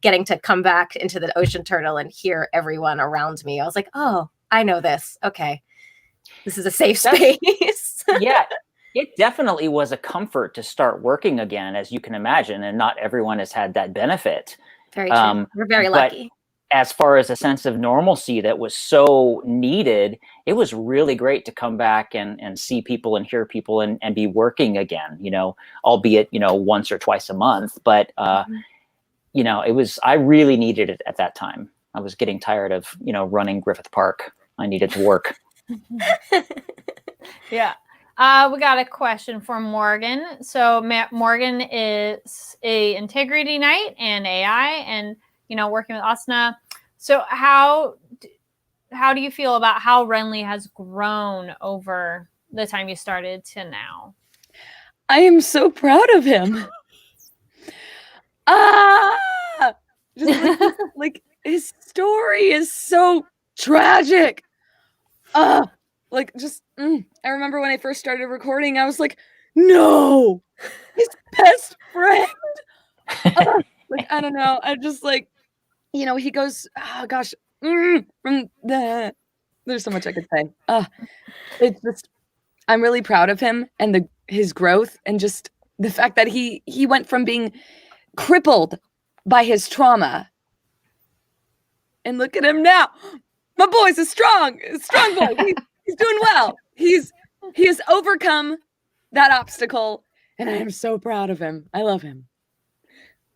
getting to come back into the Ocean Turtle and hear everyone around me. I was like, oh, I know this. Okay. This is a safe space. Yeah, it definitely was a comfort to start working again, as you can imagine. And not everyone has had that benefit. Very true. We're very lucky. As far as a sense of normalcy that was so needed, it was really great to come back and see people and hear people and be working again, albeit, once or twice a month. But, I really needed it at that time. I was getting tired of, running Griffith Park. I needed to work. Yeah. We got a question from Morgan. So Morgan is a integrity knight and AI and, working with Asuna. So how do you feel about how Renly has grown over the time you started to now? I am so proud of him. Just like his story is so tragic. I remember when I first started recording, I was like, no, his best friend. I don't know. I just like, he goes, oh gosh, there's so much I could say. It's just, I'm really proud of him and his growth and just the fact that he went from being crippled by his trauma. And look at him now. My boy's a strong boy. He's doing well. He has overcome that obstacle, and I am so proud of him. I love him.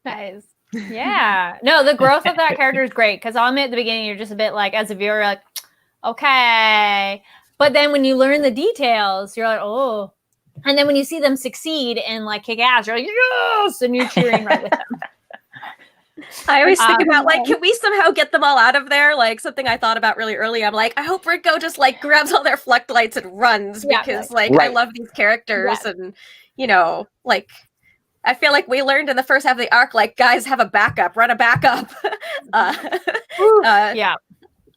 Nice. Yeah. No, the growth of that character is great because I'll admit at the beginning you're just a bit like, as a viewer, like, okay. But then when you learn the details, you're like, oh. And then when you see them succeed and like kick ass, you're like, yes, and you're cheering right with them. I always think about like, can we somehow get them all out of there? Like something I thought about really early. I'm like, I hope Rinko just like grabs all their Flectlights and runs because I love these characters and like I feel like we learned in the first half of the arc, like guys have a backup, run a backup. Yeah.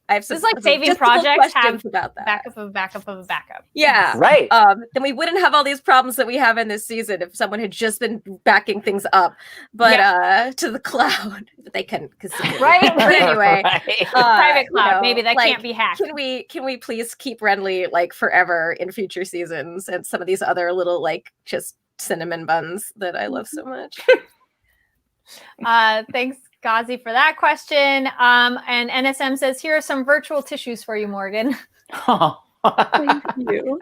This is like saving projects have about that. Backup of a backup of a backup. Yeah. Right. Then we wouldn't have all these problems that we have in this season if someone had just been backing things up. But to the cloud. But they couldn't right. But anyway. Private cloud. Maybe that can't be hacked. Can we please keep Renly like forever in future seasons and some of these other little like just cinnamon buns that I love so much. Thanks, Gazi, for that question. And NSM says, here are some virtual tissues for you, Morgan. Oh. Thank you.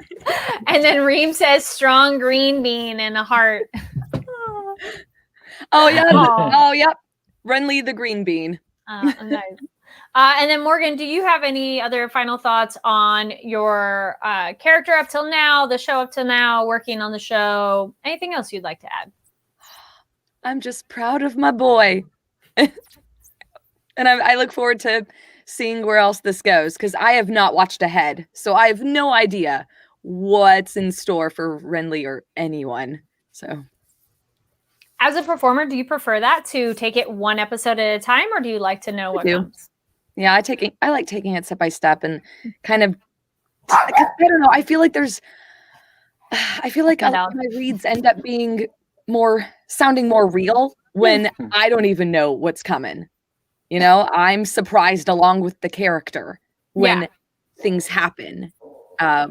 And then Reem says, strong green bean and a heart. Oh, yeah. Oh, yep. Renly the green bean. Nice. And then Morgan, do you have any other final thoughts on your character up till now, the show up till now, working on the show? Anything else you'd like to add? I'm just proud of my boy. And I look forward to seeing where else this goes because I have not watched ahead. So I have no idea what's in store for Renly or anyone. So as a performer, do you prefer that to take it one episode at a time or do you like to know what comes? Yeah, I like taking it step by step and kind of, I don't know. I feel like a lot of my reads end up being sounding more real when I don't even know what's coming. I'm surprised along with the character when things happen,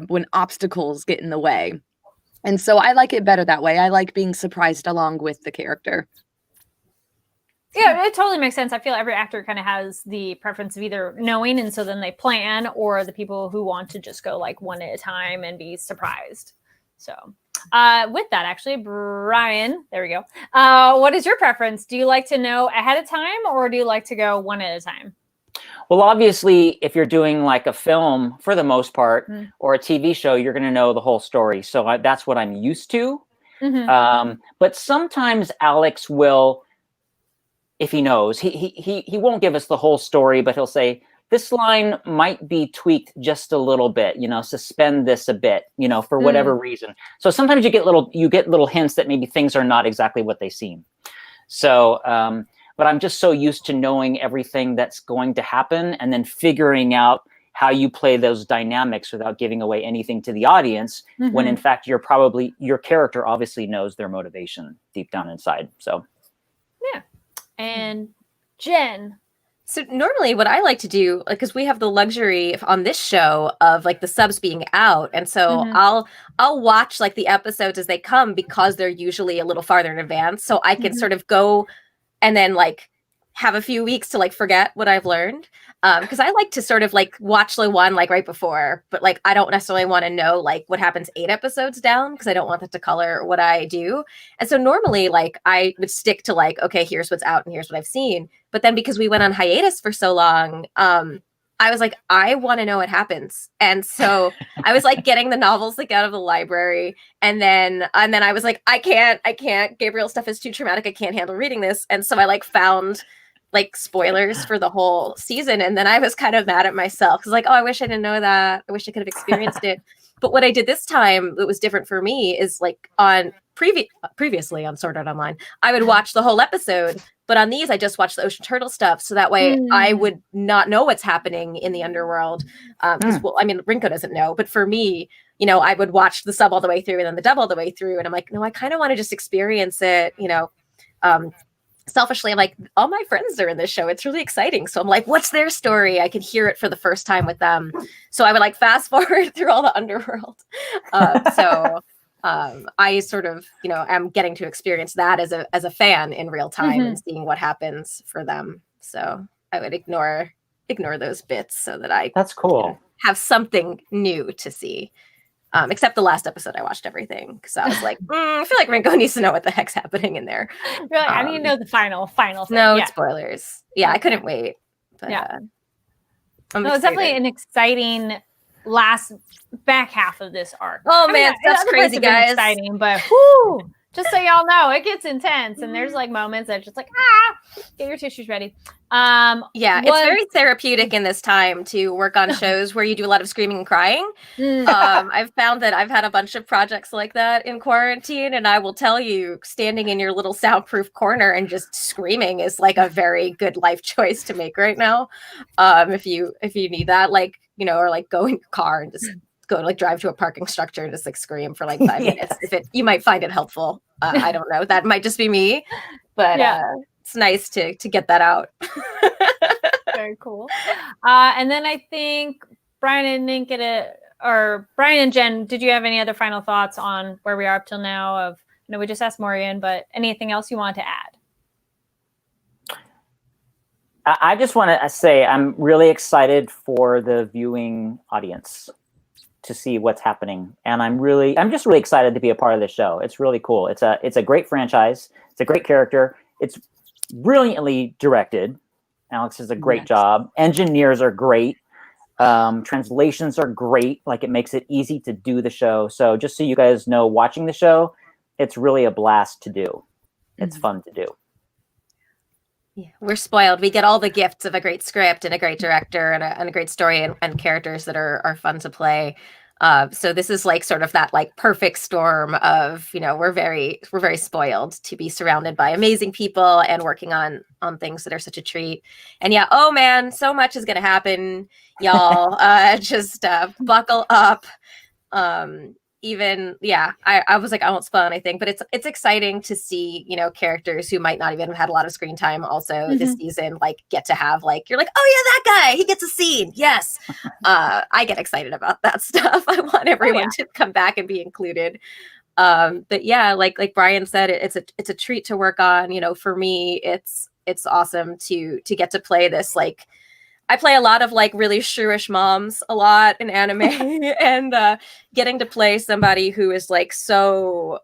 when obstacles get in the way. And so I like it better that way. I like being surprised along with the character. Yeah, it totally makes sense. I feel every actor kind of has the preference of either knowing and so then they plan, or the people who want to just go like one at a time and be surprised. So, With that, actually, Brian, there we go. What is your preference? Do you like to know ahead of time, or do you like to go one at a time? Well, obviously, if you're doing like a film for the most part, or a TV show, you're going to know the whole story. So that's what I'm used to. But sometimes Alex will, if he knows, he won't give us the whole story, but he'll say, this line might be tweaked just a little bit, suspend this a bit, for whatever reason. So sometimes you get little hints that maybe things are not exactly what they seem. So, but I'm just so used to knowing everything that's going to happen and then figuring out how you play those dynamics without giving away anything to the audience, when in fact your character obviously knows their motivation deep down inside. So yeah. And Jen. So normally what I like to do, because we have the luxury on this show of like the subs being out, and so I'll watch like the episodes as they come, because they're usually a little farther in advance, so I can sort of go and then like have a few weeks to like forget what I've learned. Because I like to sort of like watch the one like right before, but like I don't necessarily want to know like what happens 8 episodes down, because I don't want that to color what I do. And so normally like I would stick to like, okay, here's what's out and here's what I've seen. But then because we went on hiatus for so long, I was like, I want to know what happens. And so I was like getting the novels like out of the library. And then I was like, I can't, Gabriel stuff is too traumatic. I can't handle reading this. And so I like found like spoilers for the whole season. And then I was kind of mad at myself, because like, oh, I wish I didn't know that. I wish I could have experienced it. But what I did this time that was different for me is like on previously on Sword Art Online, I would watch the whole episode. But on these, I just watched the Ocean Turtle stuff. So that way I would not know what's happening in the Underworld. Because, well, I mean, Rinko doesn't know. But for me, I would watch the sub all the way through and then the dub all the way through. And I'm like, no, I kind of want to just experience it, selfishly. I'm like, all my friends are in this show. It's really exciting. So I'm like, what's their story? I can hear it for the first time with them. So I would like fast forward through all the Underworld. I sort of, am getting to experience that as a fan in real time and seeing what happens for them. So I would ignore those bits so that that's cool. Have something new to see. Except the last episode, I watched everything because I was like, I feel like Rinko needs to know what the heck's happening in there. You're like, I need to know the final thing. No spoilers. Yeah, I couldn't wait. But, it's definitely an exciting last back half of this arc. Oh man, that's crazy, guys. Exciting, but whoo, just so y'all know, it gets intense, and there's like moments that just like get your tissues ready. It's very therapeutic in this time to work on shows where you do a lot of screaming and crying. I've found that I've had a bunch of projects like that in quarantine, and I will tell you, standing in your little soundproof corner and just screaming is like a very good life choice to make right now. If you need that, like, or like go in your car and just go like drive to a parking structure and just like scream for like 5 minutes. You might find it helpful. I don't know. That might just be me, but it's nice to get that out. Very cool. And then I think Brian and Jen, did you have any other final thoughts on where we are up till now? We just asked Morgan, but anything else you want to add? I just want to say I'm really excited for the viewing audience to see what's happening, and I'm just really excited to be a part of this show. It's really cool. It's a great franchise. It's a great character. It's brilliantly directed. Alex does a great job. Engineers are great. Translations are great. Like, it makes it easy to do the show. So just so you guys know, watching the show, it's really a blast to do. It's fun to do. Yeah, we're spoiled. We get all the gifts of a great script and a great director and a great story and characters that are fun to play. So this is like sort of that like perfect storm of, we're very spoiled to be surrounded by amazing people and working on things that are such a treat. And oh man, so much is going to happen, y'all. Just buckle up. I was like, I won't spoil anything, but it's exciting to see, characters who might not even have had a lot of screen time also this season, like, get to have, like, you're like, oh yeah, that guy, he gets a scene. Yes. I get excited about that stuff. I want everyone to come back and be included. But yeah, like Brian said, it's a treat to work on. For me, it's awesome to get to play this, like, I play a lot of like really shrewish moms a lot in anime, and getting to play somebody who is like so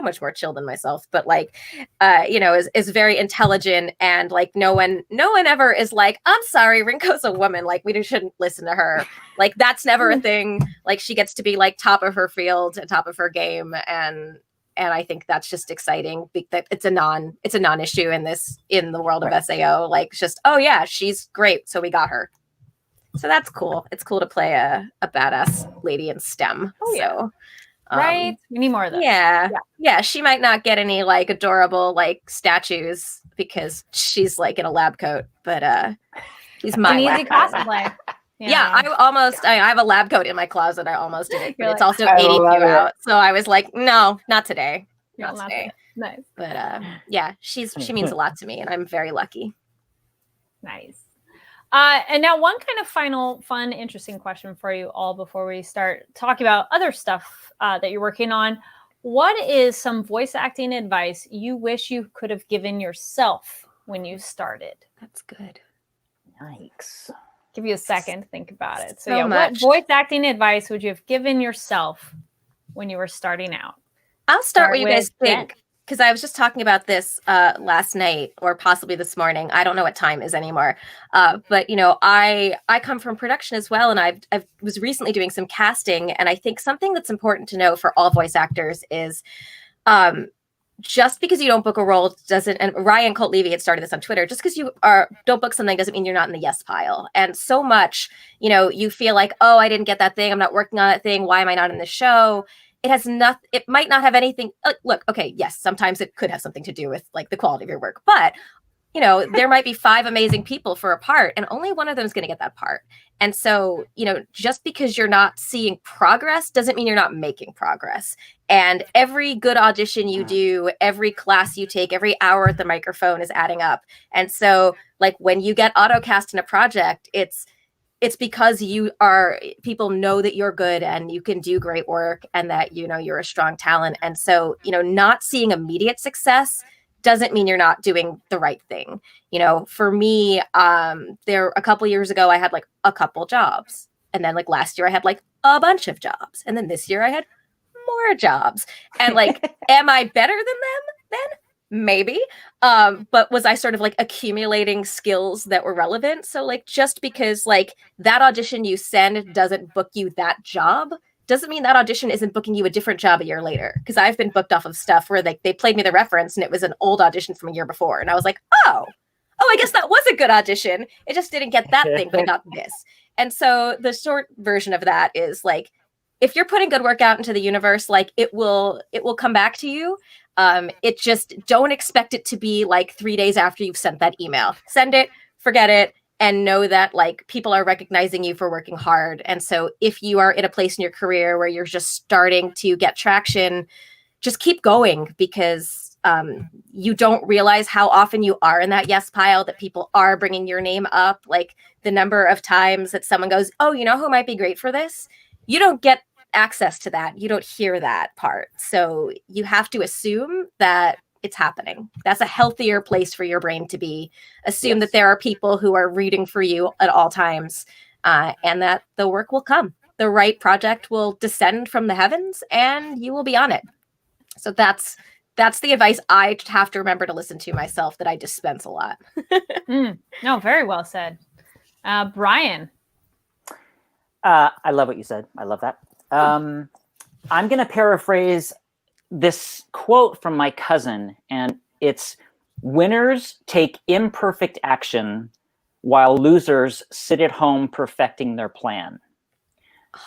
much more chill than myself, but like is very intelligent, and like no one ever is like, I'm sorry, Rinko's a woman, like we shouldn't listen to her. Like that's never a thing. Like she gets to be like top of her field and top of her game, and I think that's just exciting. That it's a non-issue in the world of SAO. Like just, oh yeah, she's great, so we got her. So that's cool. It's cool to play a badass lady in STEM. Oh, yeah. So, right? We need more of those. Yeah. She might not get any like adorable like statues because she's like in a lab coat, but she's my an easy cosplay. Yeah, I have a lab coat in my closet. I almost did it, but it's also 82 out. So I was like, no, not today. Not today. Nice. But yeah, she means a lot to me, and I'm very lucky. Nice. And now one kind of final fun, interesting question for you all before we start talking about other stuff that you're working on. What is some voice acting advice you wish you could have given yourself when you started? That's good. Yikes. Give you a second to think about it. So much. What voice acting advice would you have given yourself when you were starting out? I'll start what you guys think, because I was just talking about this last night or possibly this morning. I don't know what time is anymore. But I come from production as well, and I was recently doing some casting, and I think something that's important to know for all voice actors is just because you don't book a role doesn't, and Ryan Colt Levy had started this on Twitter, just because you don't book something doesn't mean you're not in the yes pile. And so much, you feel like, oh, I didn't get that thing, I'm not working on that thing, why am I not in the show? It has nothing, it might not have anything, look, okay, yes, sometimes it could have something to do with like the quality of your work, but there might be 5 amazing people for a part, and only one of them is going to get that part. And so, just because you're not seeing progress doesn't mean you're not making progress. And every good audition you do, every class you take, every hour at the microphone is adding up. And so, like, when you get autocast in a project, it's because people know that you're good and you can do great work, and that, you're a strong talent. And so, not seeing immediate success doesn't mean you're not doing the right thing. For me, there a couple years ago, I had like a couple jobs. And then like last year I had like a bunch of jobs. And then this year I had more jobs. And like, am I better than them then? Maybe. But was I sort of like accumulating skills that were relevant? So like, just because like that audition you send doesn't book you that job doesn't mean that audition isn't booking you a different job a year later. Because I've been booked off of stuff where they played me the reference and it was an old audition from a year before. And I was like, oh, I guess that was a good audition. It just didn't get that thing, but it got this. And so the short version of that is like, if you're putting good work out into the universe, like it will come back to you. It just, don't expect it to be like 3 days after you've sent that email. Send it, forget it, and know that like people are recognizing you for working hard. And so if you are in a place in your career where you're just starting to get traction, just keep going, because you don't realize how often you are in that yes pile, that people are bringing your name up. Like the number of times that someone goes, oh, who might be great for this? You don't get access to that. You don't hear that part. So you have to assume that it's happening. That's a healthier place for your brain to be. Assume that there are people who are rooting for you at all times, and that the work will come. The right project will descend from the heavens, and you will be on it. So that's the advice I have to remember to listen to myself, that I dispense a lot. No, very well said. Brian. I love what you said. I love that. I'm going to paraphrase this quote from my cousin, and it's, winners take imperfect action while losers sit at home perfecting their plan.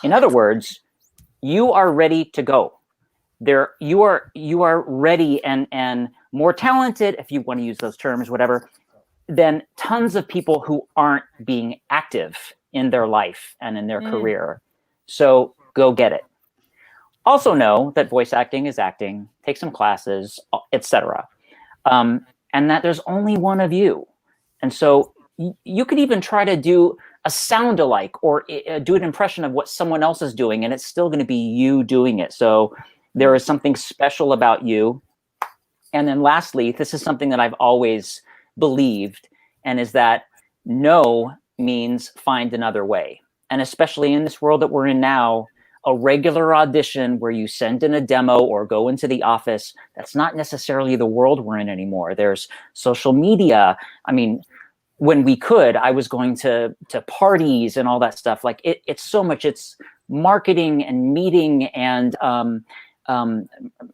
In other words, you are ready to go. You are ready and more talented, if you want to use those terms, whatever, than tons of people who aren't being active in their life and in their career. So go get it. Also know that voice acting is acting, take some classes, etc. And that there's only one of you. And so you could even try to do a sound alike or do an impression of what someone else is doing, and it's still going to be you doing it. So there is something special about you. And then lastly, this is something that I've always believed, and is that know means find another way. And especially in this world that we're in now, a regular audition where you send in a demo or go into the office, that's not necessarily the world we're in anymore. There's social media. I mean, when we could, I was going to parties and all that stuff. Like it's so much, it's marketing and meeting and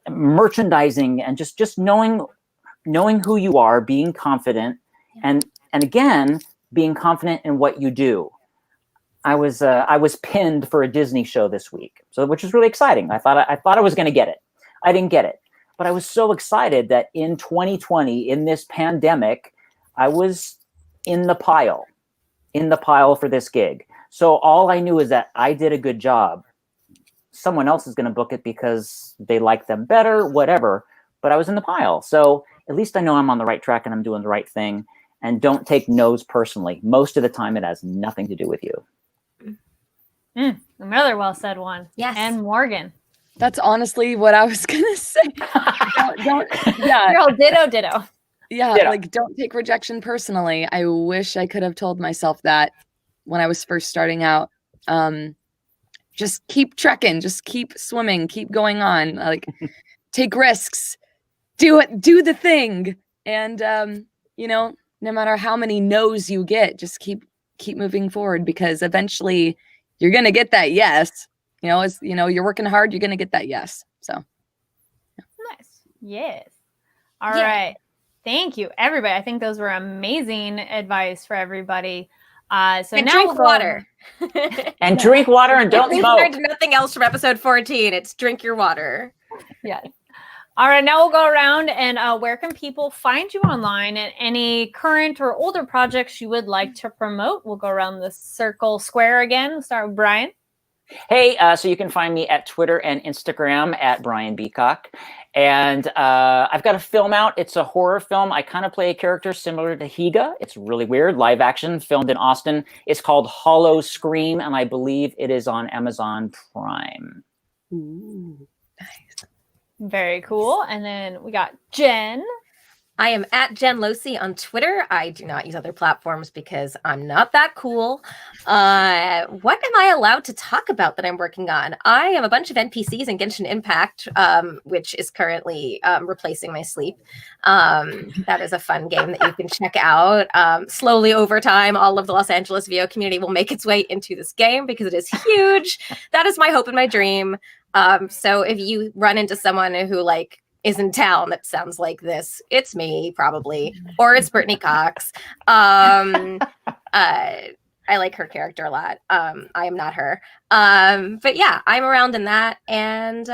merchandising and just knowing who you are, being confident, and again, being confident in what you do. I was pinned for a Disney show this week, so which is really exciting. I thought I was going to get it. I didn't get it, but I was so excited that in 2020, in this pandemic, I was in the pile for this gig. So all I knew is that I did a good job. Someone else is going to book it because they like them better, whatever. But I was in the pile, so at least I know I'm on the right track and I'm doing the right thing. And don't take no's personally. Most of the time, it has nothing to do with you. Another well said one. Yes. And Morgan. That's honestly what I was gonna say. Yeah. Girl, ditto. Yeah, Ditto. like don't take rejection personally. I wish I could have told myself that when I was first starting out. Just keep trekking, just keep swimming, keep going on. Like take risks, do the thing. And no matter how many no's you get, just keep moving forward, because eventually you're gonna get that yes. You're working hard, you're gonna get that yes. So Nice. Yes. All right. Thank you, everybody. I think those were amazing advice for everybody. So And now drink water. And drink water and don't We've smoke. learned nothing else from episode 14. It's drink your water. Yes. All right, now we'll go around and where can people find you online and any current or older projects you would like to promote? We'll go around the circle square again. We'll start with Brian. Hey, so you can find me at Twitter and Instagram at Brian Beacock. And I've got a film out. It's a horror film. I kind of play a character similar to Higa. It's really weird. Live action, filmed in Austin. It's called Hollow Scream, and I believe it is on Amazon Prime. ooh, nice. Very cool. And then we got Jen. I am at Jen Losi on Twitter. I do not use other platforms because I'm not that cool. What am I allowed to talk about that I'm working on? I am a bunch of NPCs in Genshin Impact, which is currently replacing my sleep. That is a fun game that you can check out. Slowly over time, all of the Los Angeles VO community will make its way into this game because it is huge. That is my hope and my dream. So if you run into someone who is in town that sounds like this, it's me probably, or it's Brittany Cox. I like her character a lot. I am not her. But yeah, I'm around in that. And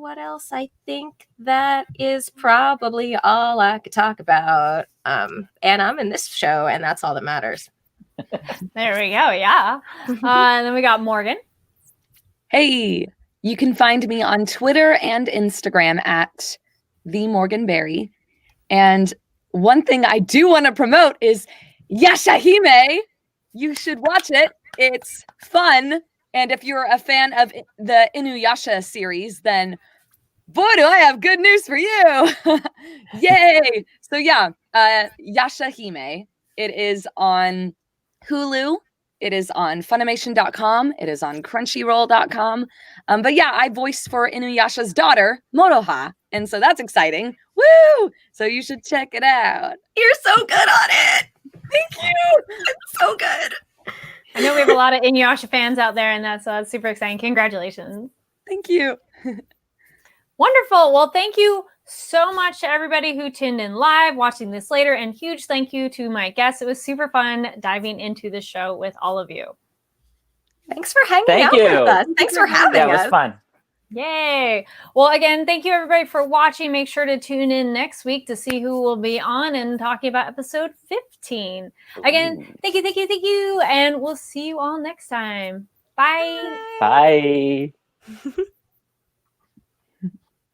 what else? I think that is probably all I could talk about. And I'm in this show, and that's all that matters. There we go. Yeah. And then we got Morgan. Hey, you can find me on Twitter and Instagram at @themorganberry. And one thing I do want to promote is Yashahime. You should watch it. It's fun. And if you're a fan of the Inuyasha series, then boy, do I have good news for you. Yay. So yeah, Yashahime. It is on Hulu. It is on Funimation.com. It is on Crunchyroll.com. But yeah, I voiced for Inuyasha's daughter, Moroha. And so that's exciting. Woo! So you should check it out. You're so good on it. Thank you. It's so good. I know we have a lot of Inuyasha fans out there, and that's super exciting. Congratulations. Thank you. Wonderful. Well, thank you so much to everybody who tuned in live, watching this later, and huge thank you to my guests. It was super fun diving into the show with all of you. Thanks for hanging out with us. Thanks for having us. Yeah, it was fun. Yay. Well, again, thank you everybody for watching. Make sure to tune in next week to see who will be on and talking about episode 15. Again, thank you. And we'll see you all next time. Bye. Bye.